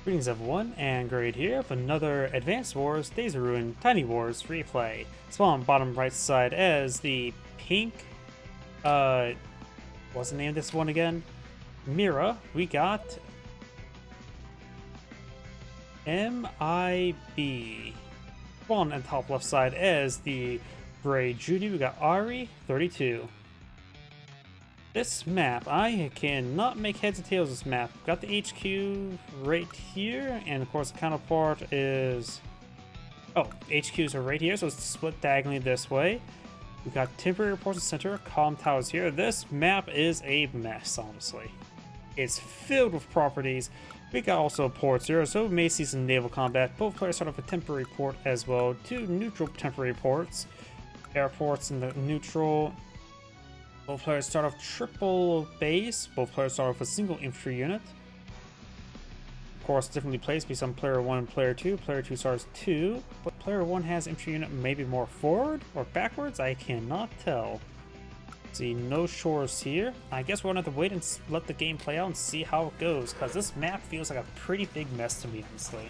Greetings everyone, and Grade here for another Advanced Wars, Days of Ruin, Tiny Wars replay. Spawn bottom right side as the pink, what's the name of this one again? Mira. We got MIB. Spawn on top left side as the Gray Judy. We got Ari 32. This map, I cannot make heads or tails of this map. Got the HQ right here, and of course the counterpart is... Oh, HQs are right here, so it's split diagonally this way. We got temporary reports in the center, comm towers here. This map is a mess, honestly. It's filled with properties. We got also ports here, so we may see some naval combat. Both players start off with temporary port as well. 2 neutral temporary ports. Airports in the neutral. Both players start off triple base. Both players start off with a single infantry unit. Of course, differently placed based on player 1 and player 2. Player 2 starts 2, but player 1 has infantry unit maybe more forward or backwards. I cannot tell. See, no shores here. I guess we're gonna have to wait and let the game play out and see how it goes, because this map feels like a pretty big mess to me, honestly.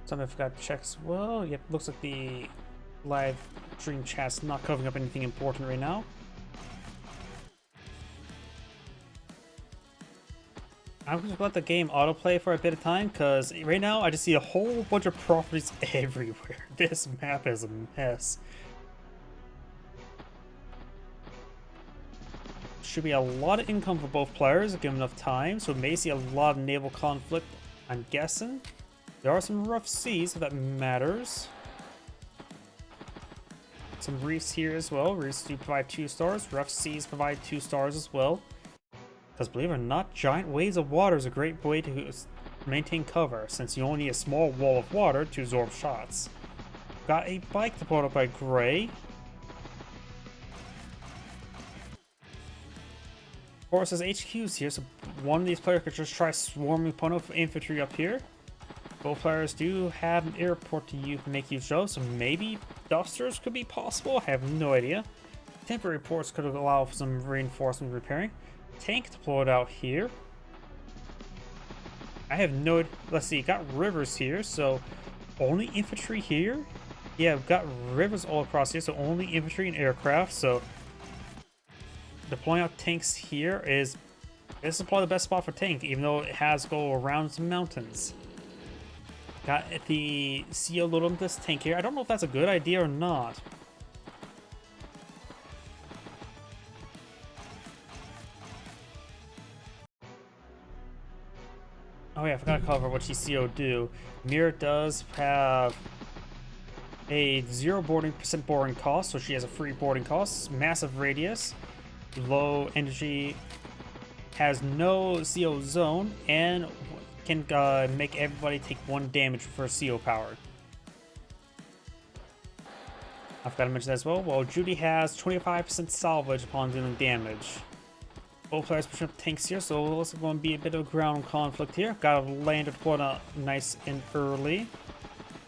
Something I forgot to check as well. Yep, looks like the live stream chat's not covering up anything important right now. I'm going to let the game autoplay for a bit of time, because right now I just see a whole bunch of properties everywhere. This map is a mess. Should be a lot of income for both players, given enough time, so we may see a lot of naval conflict, I'm guessing. There are some rough seas, if that matters. Some reefs here as well. Reefs do provide 2 stars. Rough seas provide 2 stars as well. Because believe it or not, giant waves of water is a great way to maintain cover, since you only need a small wall of water to absorb shots. Got a bike deployed up by Gray. Of course, there's HQs here, so one of these players could just try swarming opponent with infantry up here. Both players do have an airport to make use of, so maybe dusters could be possible. I have no idea. Temporary ports could allow for some reinforcement repairing. Tank deployed out here. I have no... Let's see, got rivers here, so only infantry here? Yeah, we've got rivers all across here, so only infantry and aircraft, so deploying out tanks here is... This is probably the best spot for tank, even though it has to go around some mountains. Got the CO Lodomus tank here. I don't know if that's a good idea or not. Oh yeah, I forgot to cover what CO do. Mira does have a 0% boarding cost, so she has a free boarding cost. Massive radius, low energy has no CO zone and can make everybody take 1 damage for CO powered. I forgot to mention that as well. Well, Judy has 25% salvage upon dealing damage. Both players pushing up tanks here, so it's also going to be a bit of ground conflict here. Got a landed one nice and early.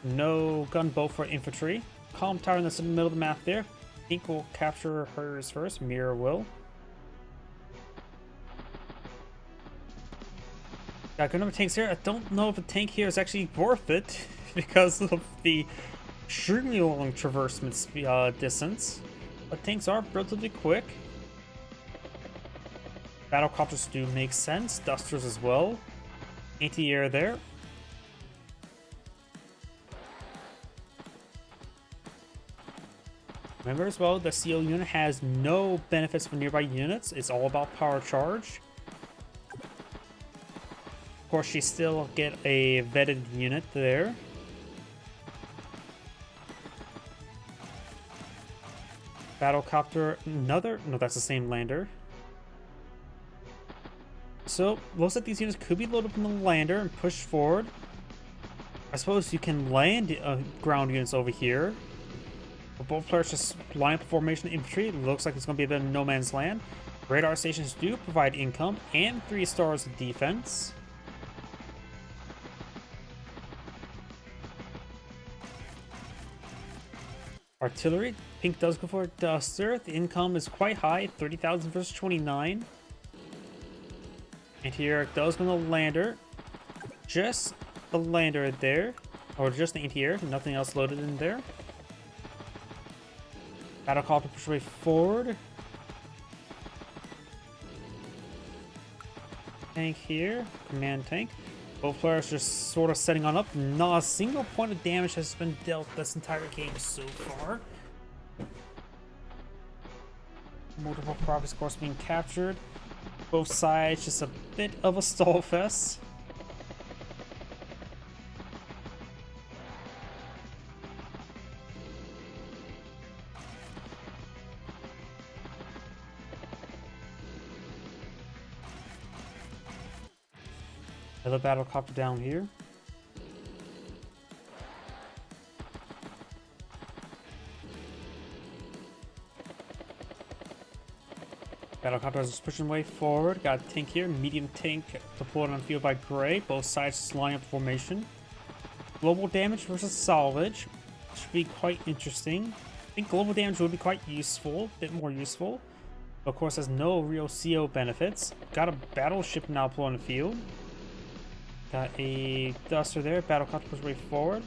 No gunboat for infantry. Calm Tower in the middle of the map there. Pink will capture hers first. Mirror will. Got a good number of tanks here. I don't know if a tank here is actually worth it because of the extremely long traversement distance. But tanks are relatively quick. Battlecopters do make sense. Dusters as well. Anti-air there. Remember as well, the CO unit has no benefits for nearby units. It's all about power charge. Of course, you still get a vetted unit there. Battlecopter, another? No, that's the same lander. So, looks like these units could be loaded up in the lander and pushed forward. I suppose you can land ground units over here. But both players just line up formation infantry. It looks like it's going to be a bit of no man's land. Radar stations do provide income and 3 stars of defense. Artillery. Pink does go for a Duster. The income is quite high, 30,000 versus 29. And here it does go to the lander. Just the lander there. Or just the anti-air. Nothing else loaded in there. Battlecopter push way forward. Tank here. Command tank. Both players just sort of setting on up. Not a single point of damage has been dealt this entire game so far. Multiple properties, of course, being captured. Both sides just a bit of a stall fest. Another battlecopter down here. Battlecopter is pushing way forward. Got a tank here. Medium tank deployed on field by Gray. Both sides just lining up formation. Global damage versus salvage. Should be quite interesting. I think global damage would be quite useful. A bit more useful. But of course, has no real CO benefits. Got a battleship now deployed on the field. Got a Duster there. Battlecopter push way forward.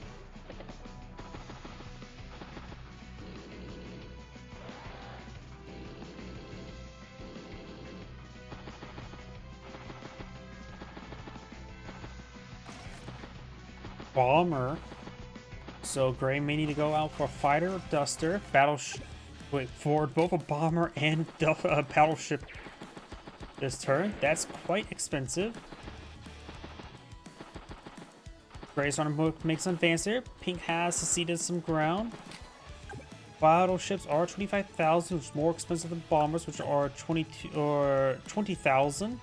Bomber. So Gray may need to go out for a fighter or Duster. Wait, forward both a bomber and a battleship this turn. That's quite expensive. Gray's trying to make some advance here. Pink has seceded some ground. Battleships are 25,000, which is more expensive than bombers, which are 22 or 20,000.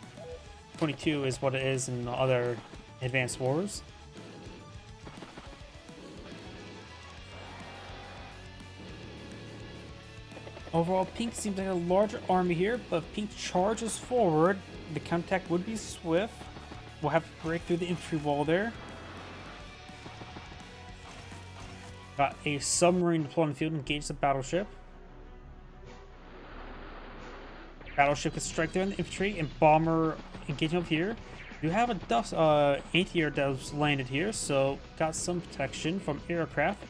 22 is what it is in other advanced wars. Overall, Pink seems like a larger army here, but if Pink charges forward, the counterattack would be swift. We'll have to break through the infantry wall there. Got a submarine deployed on the field, engage the battleship. Battleship can strike there in the infantry, and bomber engaging up here. You have a anti-air that's landed here, so got some protection from aircraft.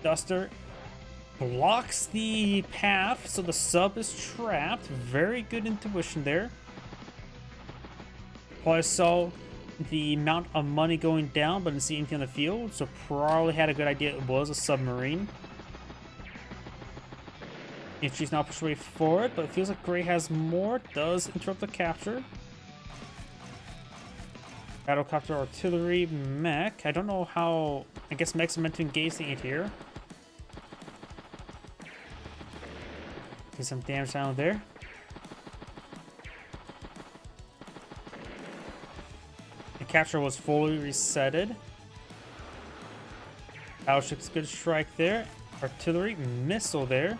Duster blocks the path, so the sub is trapped. Very good intuition there. Probably saw the amount of money going down, but didn't see anything on the field, so probably had a good idea it was a submarine. Infantry's now pushed way forward, but it feels like Gray has more. Does interrupt the capture. Battlecopter, artillery, mech. I don't know how. I guess mechs are meant to engage the anti-air. Get some damage down there. capture was fully resetted. Battleship's good strike there. Artillery missile there.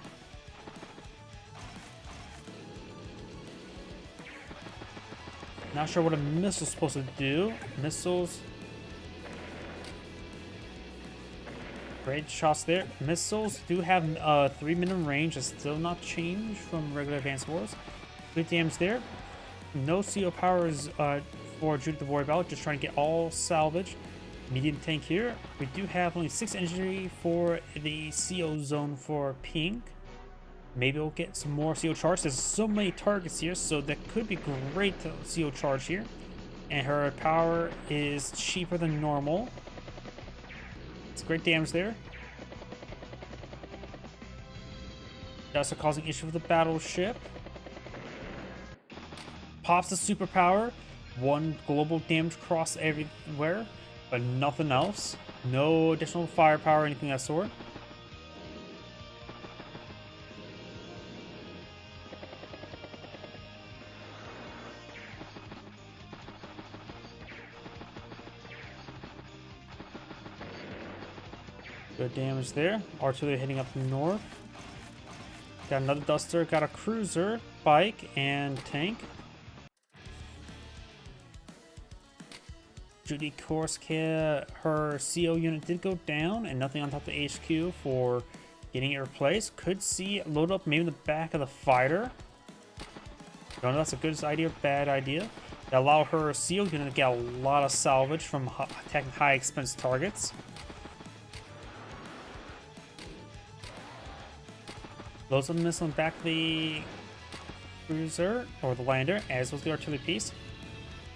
Not sure what a missile's supposed to do. Missiles. Great shots there. Missiles do have 3 minimum range. It's still not changed from regular Advanced Wars. Good damage there. No CO powers for Judith the Warrior Ballad. Just trying to get all salvage. Medium tank here. We do have only 6 injury for the CO zone for pink. Maybe we'll get some more CO charge. There's so many targets here, so that could be great CO charge here. And her power is cheaper than normal. It's great damage there. Also causing issue with the battleship. Pops the superpower. 1 global damage across everywhere, but nothing else. No additional firepower or anything of that sort. Good damage there. Artillery hitting up north. Got another duster, got a cruiser, bike, and tank. Judy Korska, her CO unit did go down, and nothing on top of the HQ for getting it replaced. Could see it load up maybe in the back of the fighter. Don't know if that's a good idea or bad idea. That allow her CO unit to get a lot of salvage from attacking high expense targets. Loads of missile in back of the cruiser, or the lander, as was the artillery piece.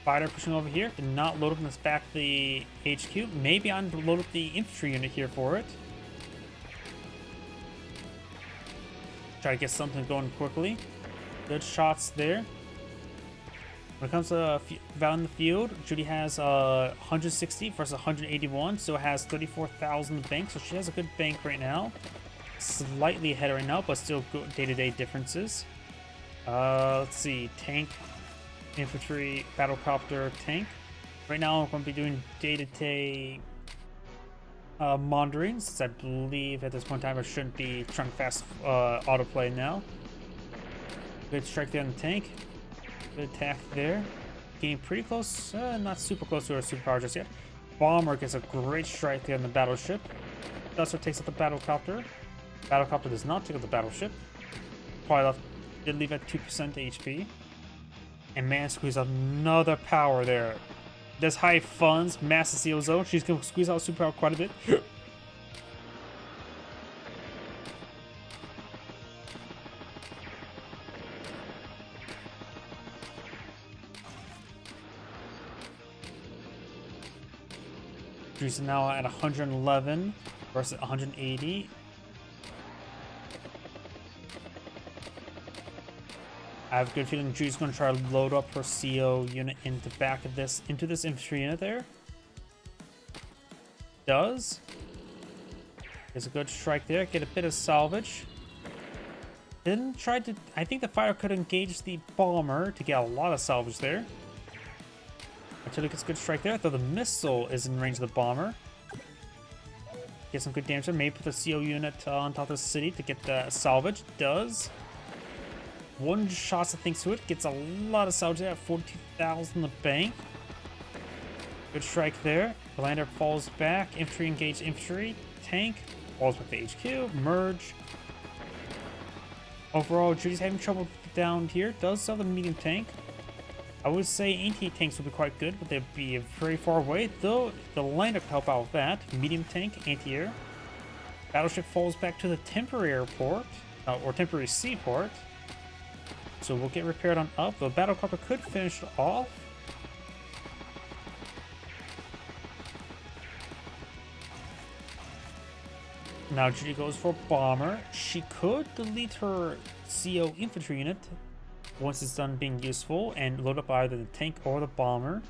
Fighter pushing over here. Did not load up in this back of the HQ. Maybe I'm to load up the infantry unit here for it. Try to get something going quickly. Good shots there. When it comes to Val in the field, Judy has 160 versus 181, so it has 34,000 bank, so she has a good bank right now. Slightly ahead right now, but still good day-to-day differences. Let's see, tank, infantry, battlecopter, tank. Right now I'm going to be doing day-to-day monitoring, since I believe at this point in time I shouldn't be trying to fast autoplay now. Good strike there on the tank. Good attack there. Getting pretty close, not super close to our superpower just yet. Bomber gets a great strike there on the battleship. Duster takes out the battlecopter. Battlecopter does not take out the battleship. Probably left, did leave at 2% HP. And man, squeeze out another power there. Does high funds, massive seal zone. She's gonna squeeze out superpower quite a bit. She's now at 111 versus 180. I have a good feeling Judy's going to try to load up her CO unit into back of this, into this infantry unit there. Does. There's a good strike there. Get a bit of salvage. Then tried to, I think the fighter could engage the bomber to get a lot of salvage there. Until it gets a good strike there. Though the missile is in range of the bomber. Get some good damage there. Maybe put the CO unit on top of the city to get the salvage. Does. 1 shot, I think, to it. Gets a lot of salvage there at 42,000 the bank. Good strike there. The lander falls back. Infantry engaged infantry. Tank falls back to HQ. Merge. Overall, Judy's having trouble down here. Does sell the medium tank. I would say anti-tanks would be quite good, but they'd be very far away. Though the lander could help out with that. Medium tank, anti-air. Battleship falls back to the temporary airport, or temporary seaport. So we'll get repaired on up. The battlecopter could finish off. Now Judy goes for bomber. She could delete her CO infantry unit once it's done being useful and load up either the tank or the bomber.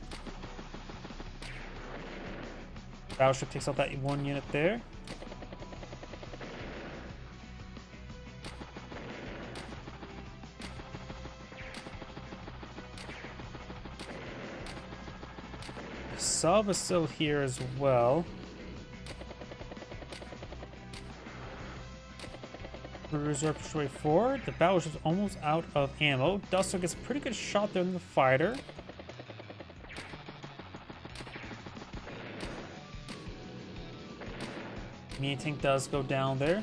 Battleship takes out that 1 unit there. sub is still here as well. Cruiser push way forward. The battleship's almost out of ammo. Duster gets a pretty good shot there in the fighter. Mini tank does go down there.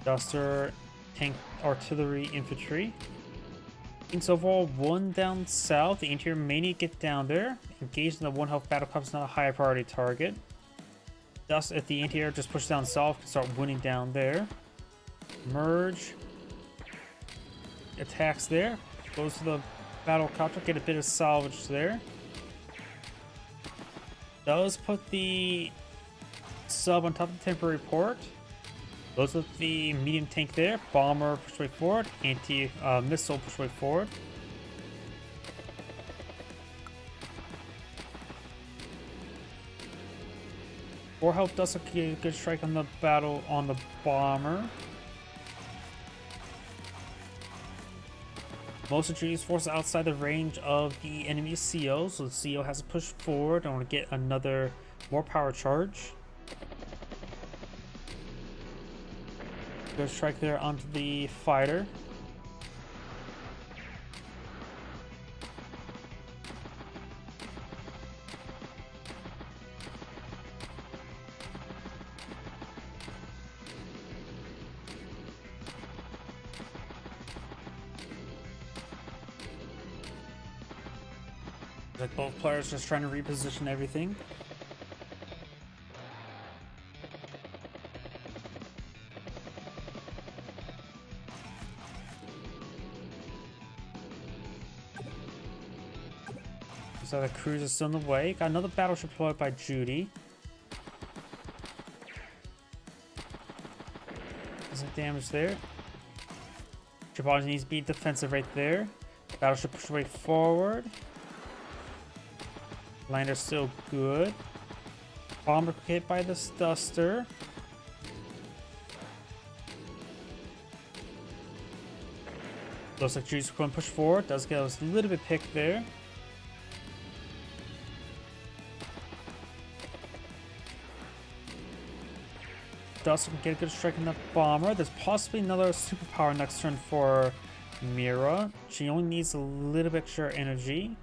Duster, tank, artillery, infantry. Tanks overall, one down south. The interior may need to get down there. Engaged in the 1 health battle cop is not a high priority target. Dust at the interior, just push down south, can start winning down there. Merge. Attacks there. Goes to the battle copter, get a bit of salvage there. Does put the sub on top of the temporary port. Goes with the medium tank there. Bomber push way forward. Anti-missile push way forward. Four health does a good strike on the battle on the bomber. Most of Judy's forces outside the range of the enemy CO, so the CO has to push forward and want to get another more power charge. Good strike there onto the fighter. Like both players just trying to reposition everything. So the cruiser is still in the way. Got another battleship deployed by Judy. Some damage there. Tripod needs to be defensive right there. Battleship push way forward. Lander's still good. Bomber hit by this Duster. Looks like Judy's going to push forward. Does get a little bit picked there. Duster can get a good strike in the bomber. There's possibly another superpower next turn for Mira. She only needs a little bit extra energy.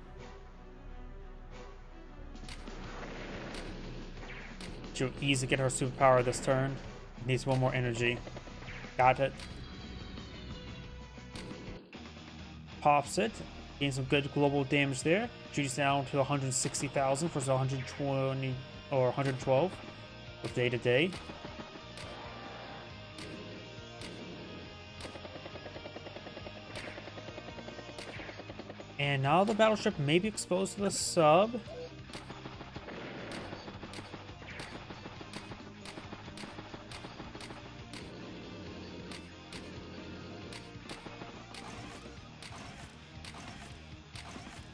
She'll easily get her superpower this turn. Needs one more energy. Got it. Pops it. Gains some good global damage there. Judy's down to 160,000 versus 120 or 112 with day to day. And now the battleship may be exposed to the sub.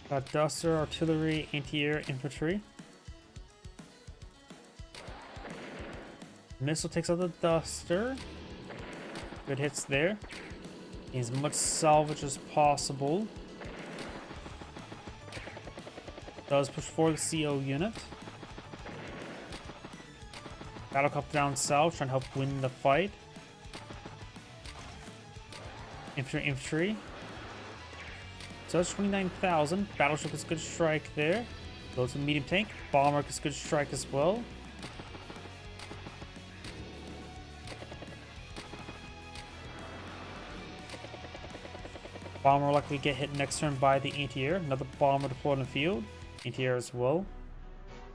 Got Duster, artillery, anti-air, infantry. Missile takes out the Duster. Good hits there. Gains as much salvage as possible. Does push forward the CO unit. Battlecop down south, trying to help win the fight. Infantry. So that's 29,000. Battleship gets a good strike there. Goes to the medium tank. Bomber gets a good strike as well. Bomber likely get hit next turn by the anti-air. Another bomber deployed in the field. Anti-air as well.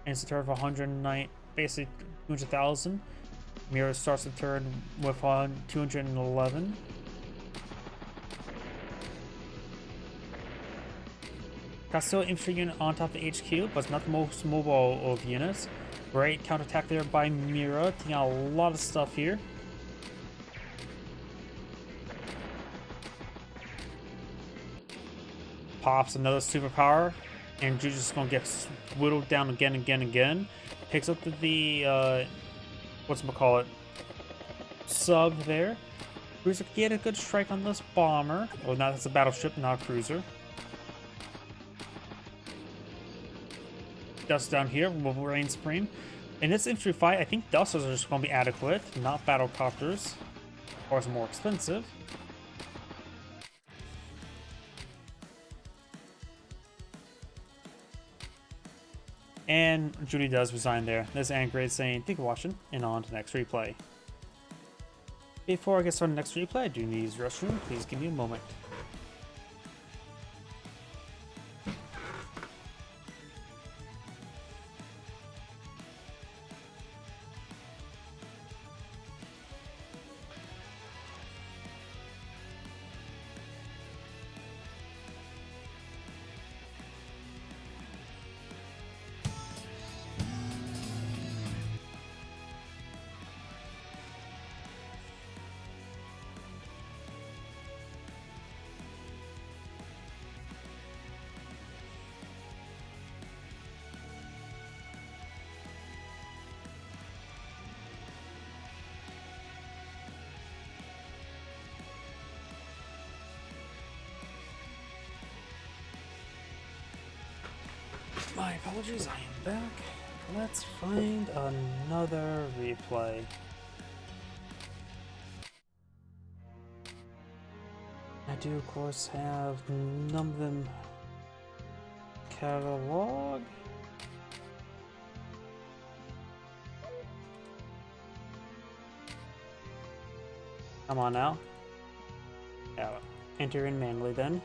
And it's a turn of 109, basically 200,000. Mira starts the turn with 211. Got still infantry unit on top of the HQ, but it's not the most mobile of units. Great counterattack there by Mira, taking out a lot of stuff here. Pops another superpower, and Judy's just gonna get whittled down again, again. Picks up the whatchamacallit, sub there. Cruiser can get a good strike on this bomber. Oh, now that's a battleship, not a cruiser. Dust down here, Wolverine Supreme. In this infantry fight, I think dusters are just going to be adequate, not battlecopters. Of course, more expensive. And Judy does resign there. This is Angrade saying, thank you for watching, and on to the next replay. Before I get started on the next replay, I do need to use the restroom. Please give me a moment. My apologies, I am back. Let's find another replay. I do, of course, have none of them catalog. Come on now. Yeah, enter in manually then.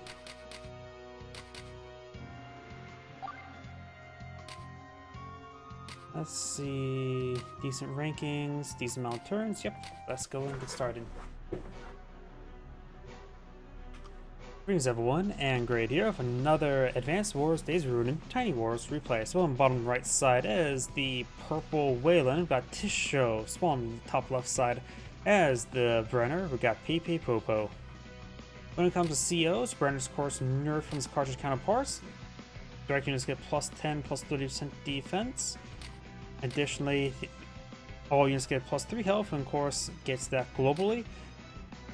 Let's see, decent rankings, decent amount of turns. Yep, let's go and get started. Greetings everyone, and Grade here of another Advanced Wars Days of Ruin Tiny Wars replay. So on the bottom right side is the purple Wayland. We've got Tisho. So on the top left side as the Brenner, we've got PP Popo. When it comes to COs, Brenner's of course nerfed from his cartridge counterparts. Direct units get plus 10, plus 30% defense. Additionally, all units get plus 3 health, and of course gets that globally.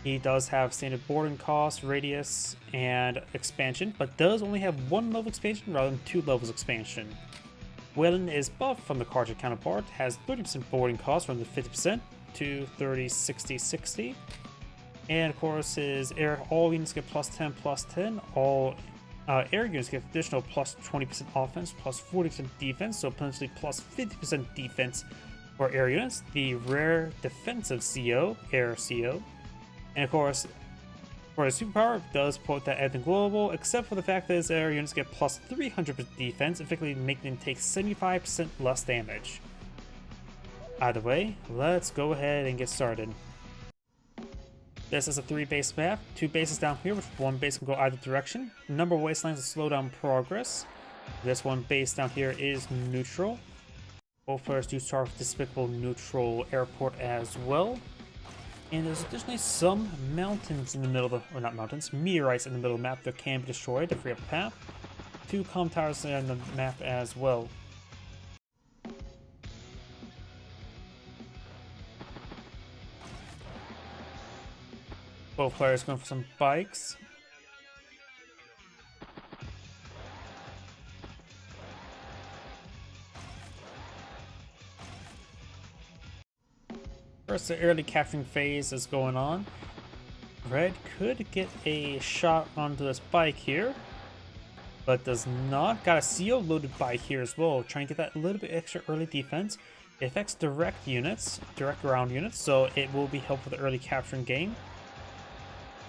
He does have standard boarding cost, radius, and expansion, but does only have 1 level expansion rather than 2 levels expansion. Wayland is buffed from the cartridge counterpart, has 30% boarding cost from the 50% to 30, 60, 60. And of course his all units get plus 10, plus 10, all air units get additional plus 20% offense, plus 40% defense, so potentially plus 50% defense for air units. The rare defensive CO, air CO. And of course, for his superpower, it does put that everything global, except for the fact that his air units get plus 300% defense, effectively making them take 75% less damage. Either way, let's go ahead and get started. This is a 3-base map, 2 bases down here, which 1 base can go either direction. Number of wastelands to slow down progress. This 1 base down here is neutral. Both players do start with Despicable Neutral Airport as well. And there's additionally some mountains in the middle of the, or not mountains, meteorites in the middle of the map that can be destroyed to free up the path. 2 comm towers in the map as well. Both players going for some bikes. First, the early capturing phase is going on. Red could get a shot onto this bike here, but does not. Got a CO loaded bike here as well, trying to get that little bit extra early defense. It affects direct units, direct ground units, so it will be helpful for the early capturing game.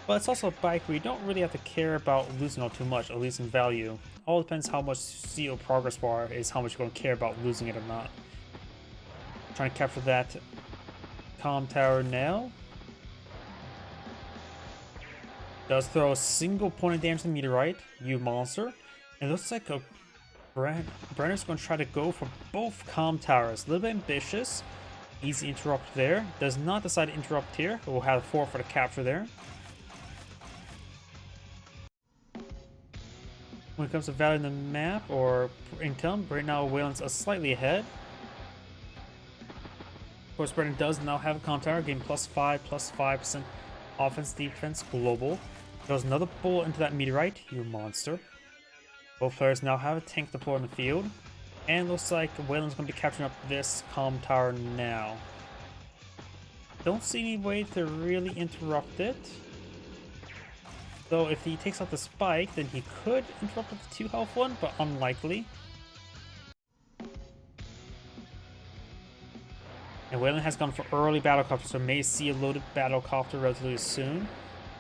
But it's also a bike where you don't really have to care about losing all too much, at least in value. All depends how much CO progress bar is, how much you're going to care about losing it or not. Trying to capture that comm tower now. Does throw a single point of damage to the meteorite, you monster. And it looks like Brenner's going to try to go for both comm towers. A little bit ambitious. Easy interrupt there. Does not decide to interrupt here. We'll have 4 for the capture there. When it comes to value in the map or income, right now Wayland's slightly ahead. Of course, Brennan does now have a comm tower, getting plus 5% Offense, defense, global. Throws another bullet into that meteorite, you monster. Both players now have a tank deployed in the field. And looks like Wayland's going to be capturing up this comm tower now. Don't see any way to really interrupt it. Though if he takes out the spike, then he could interrupt with the 2 health one, but unlikely. And Wayland has gone for early battlecopter, so may see a loaded battlecopter relatively soon.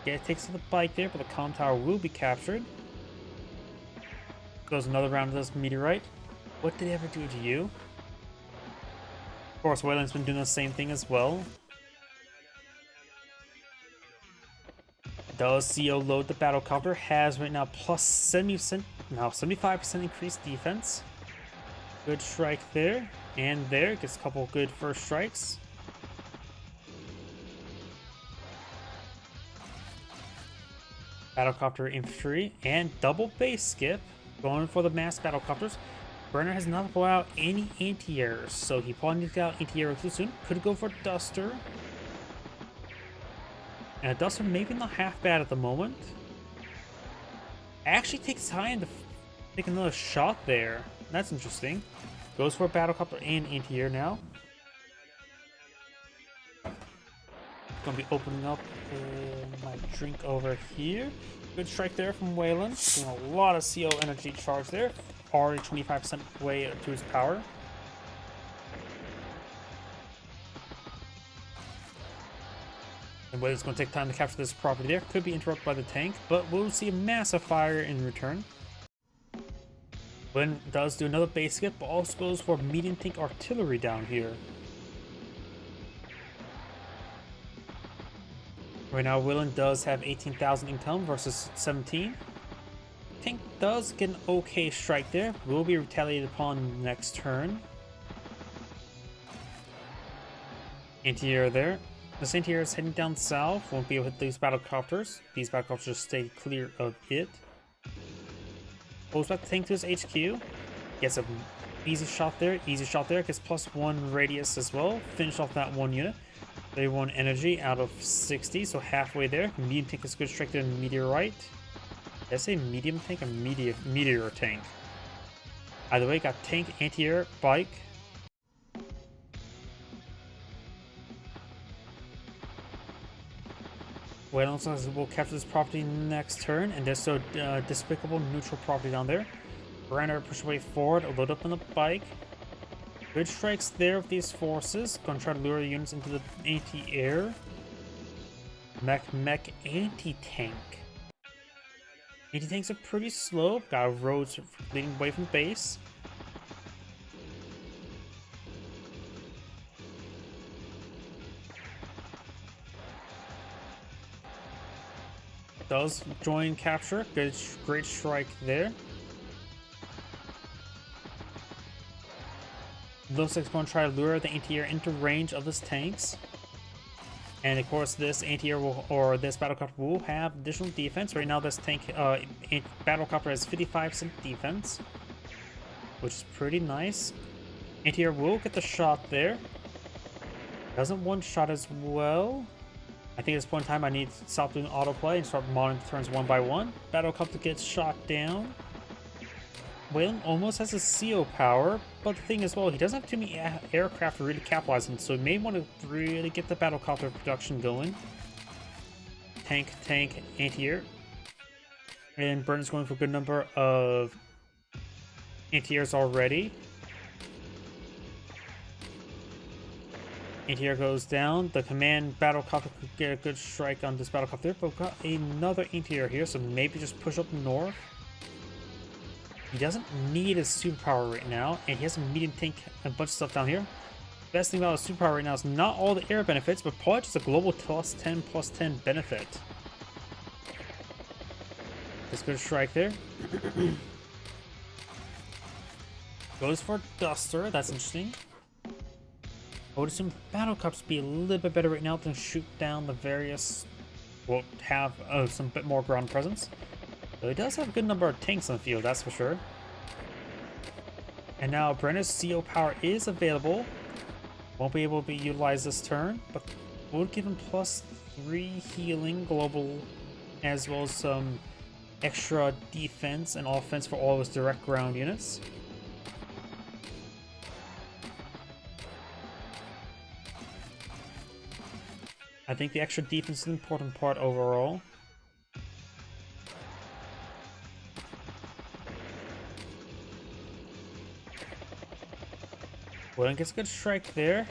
Yeah, it takes out the bike there, but the comm tower will be captured. Goes another round of this meteorite. What did it ever do to you? Of course, Wayland's been doing the same thing as well. Does CO load the battlecopter? Has right now plus 70%, now 75% increased defense. Good strike there. And there, gets a couple good first strikes. Battlecopter infantry and double base skip. Going for the mass battlecopters. Burner has not pulled out any anti-airs, so he probably needs to get out anti-air too soon. Could go for Duster. And a Duster maybe not half bad at the moment. Actually takes time to take another shot there. That's interesting. Goes for a battlecopter and anti-air now. Gonna be opening up my drink over here. Good strike there from Wayland. Doing a lot of CO energy charge there. Already 25% way to his power. And Wayland's going to take time to capture this property there. Could be interrupted by the tank, but we'll see a massive fire in return. Wayland does do another base skip, but also goes for medium tank artillery down here. Right now, Wayland does have 18,000 income versus 17. Tank does get an okay strike there. Will be retaliated upon next turn. Anti-air there. This anti-air is heading down south. Won't be able to hit these battlecopters. These battlecopters stay clear of it. Pulls back the tank to his HQ. Gets an easy shot there. Easy shot there. Gets +1 radius as well. Finish off that one unit. 31 energy out of 60, so halfway there. Medium tank is good strike there in meteorite. Did I say medium tank or meteor tank? Either way, got tank, anti-air, bike. Wayland looks like we'll capture this property next turn, and there's so despicable neutral property down there. Brenner push away forward, load up on the bike. Good strikes there of these forces. Gonna try to lure the units into the anti-air. Mech anti-tank. Anti-tanks are pretty slow. Got roads leading away from base. Does join capture. Good, great strike there. Looks like it's going to try to lure the anti-air into range of his tanks. And of course, this anti-air will, or this battlecopter will have additional defense. Right now, this tank, battlecopter has 55% defense, which is pretty nice. Anti-air will get the shot there. Doesn't one-shot as well. I think at this point in time, I need to stop doing autoplay and start monitoring turns one by one. Battlecopter gets shot down. Wayland almost has a CO power, but the thing is, well, he doesn't have too many aircraft to really capitalize on, so he may want to really get the battlecopter production going. Tank, anti-air. And Burner's going for a good number of anti-airs already. Anti-air goes down. The command battlecopter could get a good strike on this battlecopter, but we've got another anti-air here, so maybe just push up north. He doesn't need a superpower right now, and he has a medium tank and a bunch of stuff down here. Best thing about a superpower right now is not all the air benefits, but probably just a global +10/+10 benefit. Let's go to strike there. Goes for Duster, that's interesting. I would assume battlecopters be a little bit better right now than shoot down the various, will have some bit more ground presence. So he does have a good number of tanks on the field, that's for sure. And now Brenner's CO power is available. Won't be able to be utilized this turn, but Would give him +3 healing global, as well as some extra defense and offense for all of his direct ground units. I think the extra defense is an important part overall. Whelan gets a good strike there.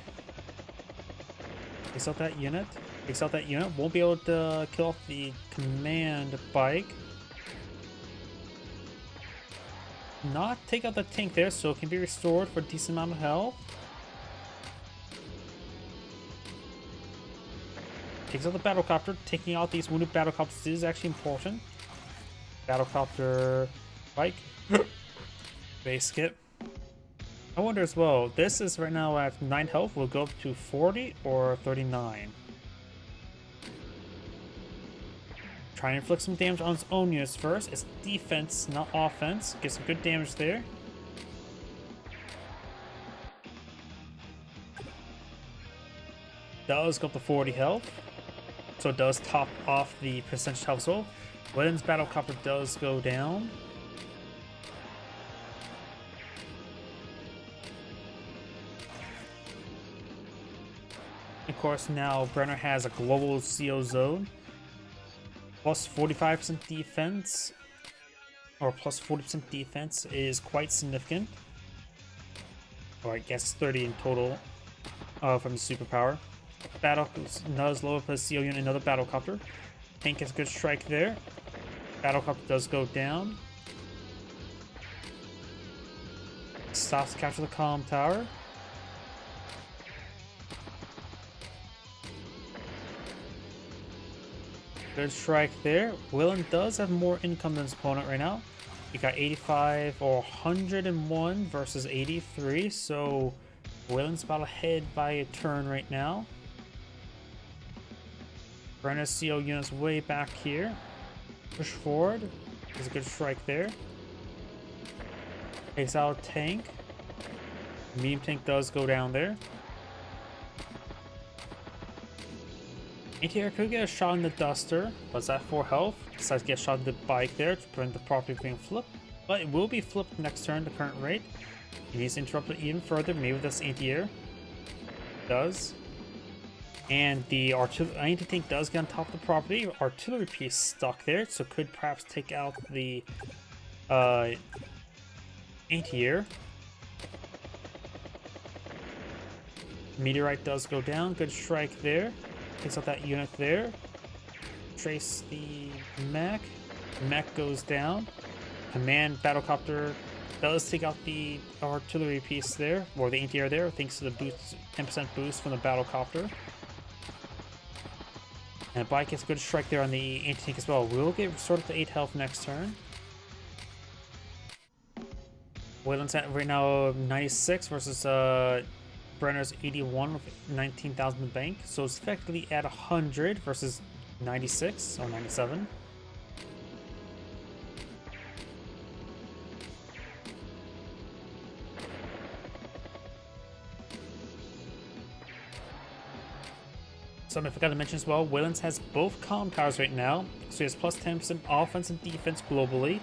Takes out that unit. Takes out that unit. Won't be able to kill off the command bike. Not take out the tank there, so it can be restored for a decent amount of health. Takes out the battlecopter. Taking out these wounded battlecopters is actually important. Battlecopter bike. Base kit. I wonder as well, this is right now at 9 health, will go up to 40 or 39. Try and inflict some damage on its own units first. It's defense, not offense. Get some good damage there. Does go up to 40 health. So it does top off the percentage health as well. Welin's battlecopter does go down. Of course, now Brenner has a global CO zone. Plus 45% defense, or plus 40% defense is quite significant. Or I guess 30 in total from the superpower. Battle does lower plus CO unit, another battlecopter. Tank gets a good strike there. Battlecopter does go down. Stops to capture the comm tower. Good strike there. Whelan does have more income than his opponent right now. He got 85 or 101 versus 83, so Whelan's about ahead by a turn right now. Brenner's CO unit's way back here. Push forward. There's a good strike there. Takes out a tank. Medium tank does go down there. Anti-air could get a shot in the Duster, but it's at 4 health. Decides to get a shot in the bike there to prevent the property being flipped. But it will be flipped next turn, the current rate. He needs to interrupt it even further, maybe with this anti-air. Does. And the anti-tank does get on top of the property. Artillery piece stuck there, so could perhaps take out the anti-air. Meteorite does go down, good strike there. Takes out that unit there. Trace the mech. Mech goes down. Command battlecopter does take out the artillery piece there, or the anti-air there, thanks to the boost, 10% boost from the battlecopter. And bike gets a good strike there on the anti-tank as well. We'll get restored to 8 health next turn. Wayland's at right now 96 versus Brenner's 81 with 19,000 in the bank, so it's effectively at 100 versus 96 or 97. Something I forgot to mention as well, Wayland's has both comm towers right now, so he has plus 10% offense and defense globally.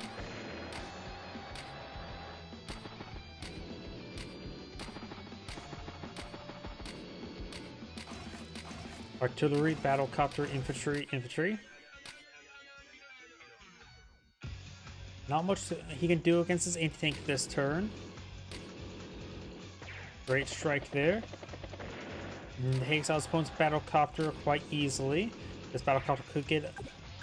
Artillery, battlecopter, infantry. Not much he can do against his anti-tank this turn. Great strike there. And takes out his opponent's battlecopter quite easily. This battlecopter could get...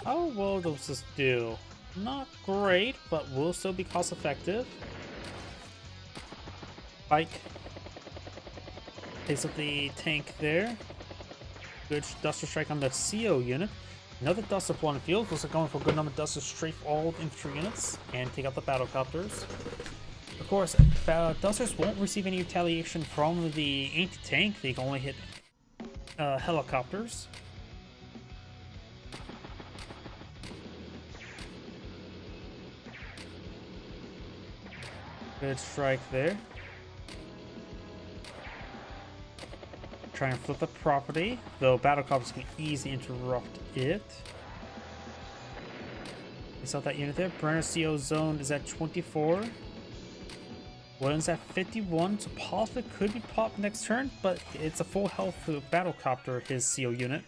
Oh, well, does this do? Not great, but will still be cost effective. Bike. Takes out the tank there. Good Duster strike on the CO unit. Another Duster pull on the field. Looks like going for a good number of Duster strafe all infantry units and take out the battlecopters. Of course, Dusters won't receive any retaliation from the anti-tank. They can only hit helicopters. Good strike there. Try and flip the property, though Battlecopter's going to easily interrupt it. You saw that unit there. Brenner's CO zone is at 24. Wooden's at 51, so possibly could be popped next turn, but it's a full health Battlecopter, his CO unit.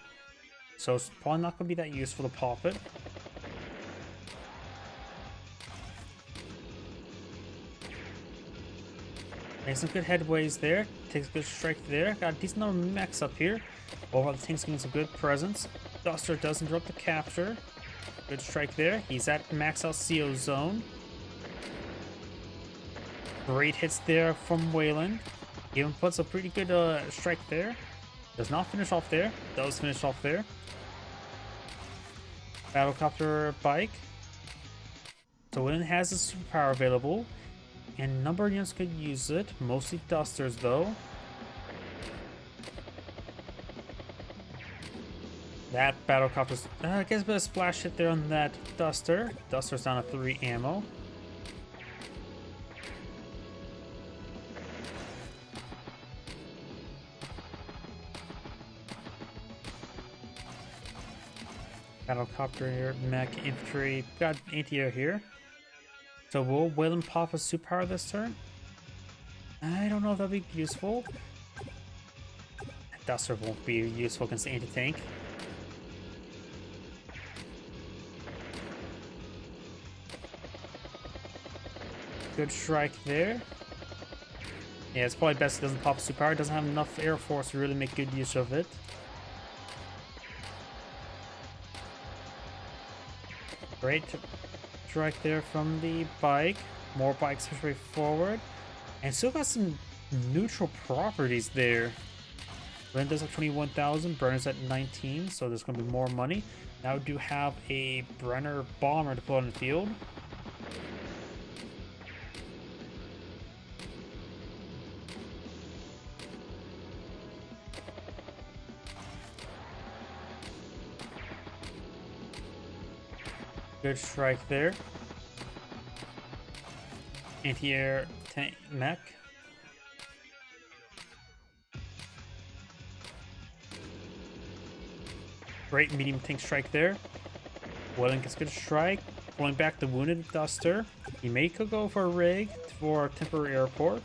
So it's probably not going to be that useful to pop it. Makes some good headways there. Takes a good strike there. Got a decent number of mechs up here. Overall, the tank's getting some good presence. Duster does interrupt the capture. Good strike there. He's at max out CO zone. Great hits there from Wayland. Even puts a pretty good strike there. Does not finish off there. Does finish off there. Battlecopter bike. So Wayland has his superpower available. And a number of units could use it. Mostly Dusters though. That Battlecopter's gets a bit of splash hit there on that Duster. Duster's down to 3 ammo. Battlecopter here, mech, infantry, got anti-air here. So will Wayland pop a superpower this turn? I don't know if that'll be useful. Duster won't be useful against the anti-tank. Good strike there. Yeah, it's probably best it doesn't pop a superpower. It doesn't have enough air force to really make good use of it. Great strike there from the bike. More bikes push way forward. And still got some neutral properties there. Wayland does have 21,000, Brenner's at 19, so there's going to be more money. Now we do have a Brenner bomber to put on the field. Good strike there. Anti-air tank mech. Great medium tank strike there. Wayland gets good strike. Pulling back the wounded Duster. He may could go for a rig for a temporary airport.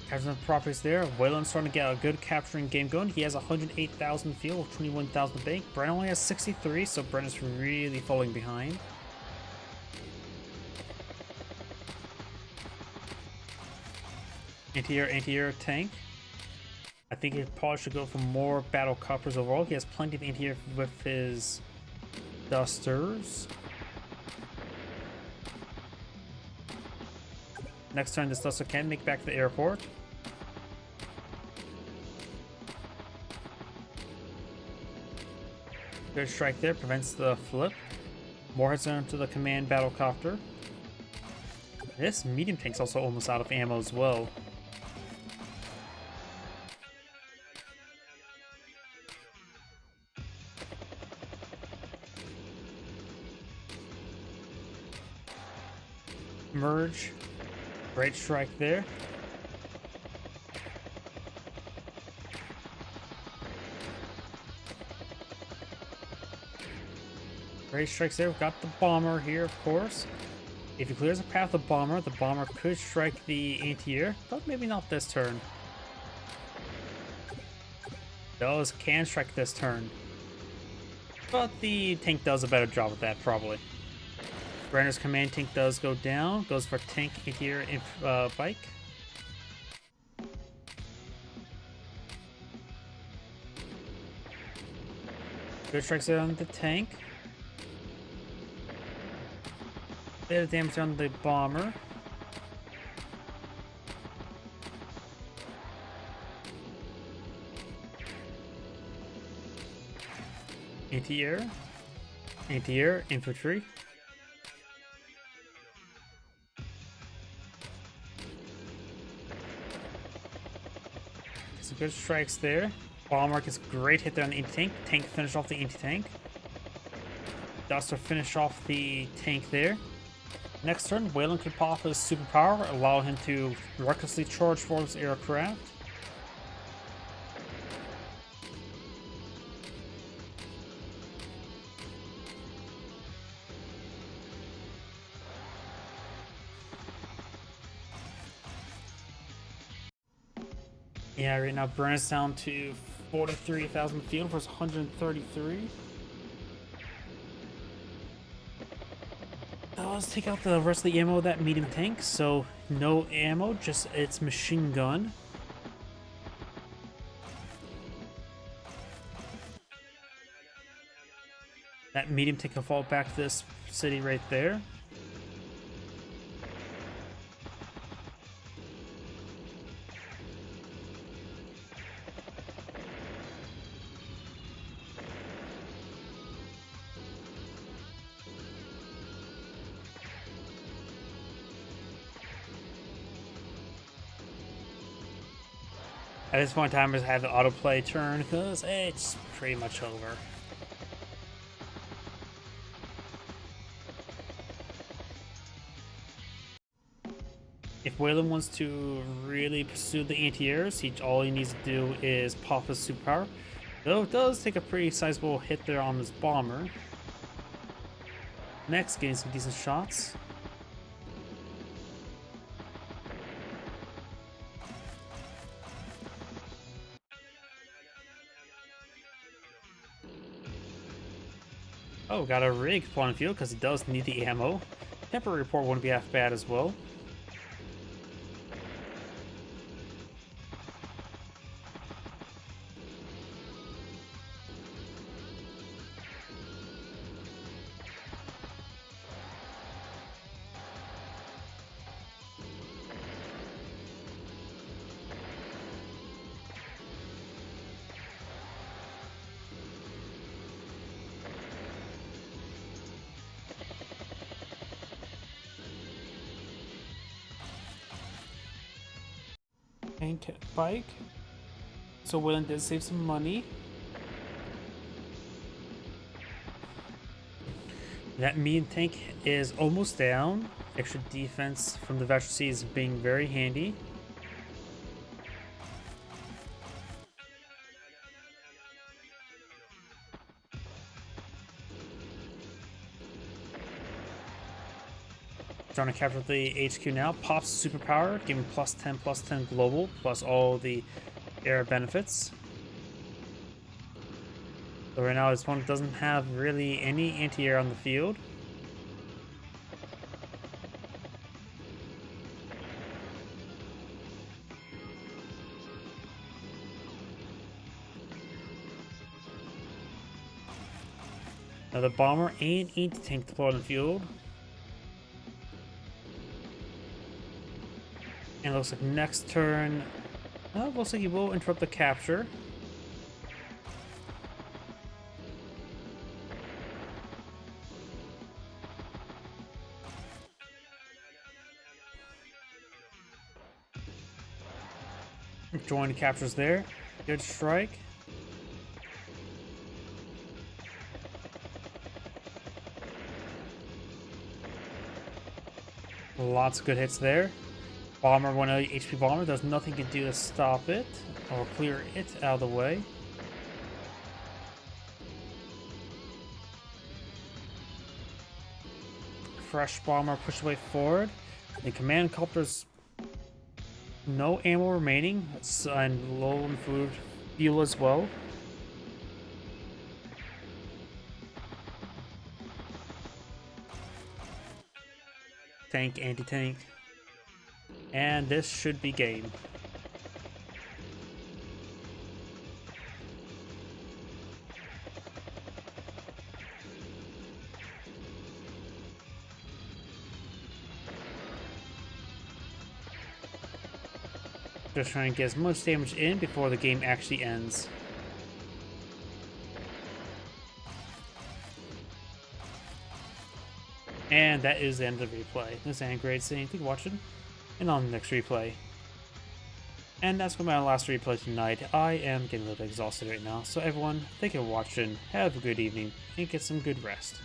Capturing the properties there. Wayland's starting to get a good capturing game going. He has 108,000 field with 21,000 bank. Brent only has 63, so Brent is really falling behind. Anti-air tank. I think he probably should go for more Battlecopters overall. He has plenty of anti-air with his Dusters. Next turn, this Duster can make it back to the airport. Good strike there, prevents the flip. More hits onto the command Battlecopter. This medium tank's also almost out of ammo as well. Merge. Great strike there. Great strikes there. We've got the bomber here, of course. If he clears a path of the bomber could strike the anti-air, but maybe not this turn. Those can strike this turn. But the tank does a better job with that, probably. Brenner's command tank does go down. Goes for tank anti-air bike. Good strikes there on the tank. Bit of damage on the bomber. Anti-air. Anti-air infantry. Some good strikes there. Bomber gets a great hit there on the anti-tank. Tank finish off the anti-tank. Duster finish off the tank there. Next turn, Waylon could pop his superpower, allowing him to recklessly charge for his aircraft. Yeah, right now Brandon's down to 43,000 field versus 133. Let's take out the rest of the ammo of that medium tank. So no ammo, just its machine gun. That medium tank can fall back to this city right there. At this point in time, I just have the autoplay turn because it's pretty much over. If Waylon wants to really pursue the anti-airs, all he needs to do is pop his superpower. Though it does take a pretty sizable hit there on his bomber. Next, getting some decent shots. Oh, got a rig upon field because he does need the ammo. Temporary report wouldn't be half bad as well. Paint bike. So Waylon did save some money. That medium tank is almost down. Extra defense from the Veteran C is being very handy. Trying to capture the HQ now. Pops superpower, giving plus 10 global, plus all the air benefits. So right now, this opponent doesn't have really any anti-air on the field. Now the bomber and anti-tank deployed on the field. And it looks like next turn, looks like he will interrupt the capture. Join the captures there. Good strike. Lots of good hits there. Bomber, 1 HP bomber, there's nothing you can do to stop it or clear it out of the way. Fresh bomber push away forward. The command copter's no ammo remaining, and low in food fuel as well. Tank, anti-tank. And this should be game. Just trying to get as much damage in before the game actually ends. And that is the end of the replay. This is Great saying thank you for watching, and on the next replay. And that's going to be my last replay tonight. I am getting a little bit exhausted right now, so everyone, thank you for watching, have a good evening, and get some good rest.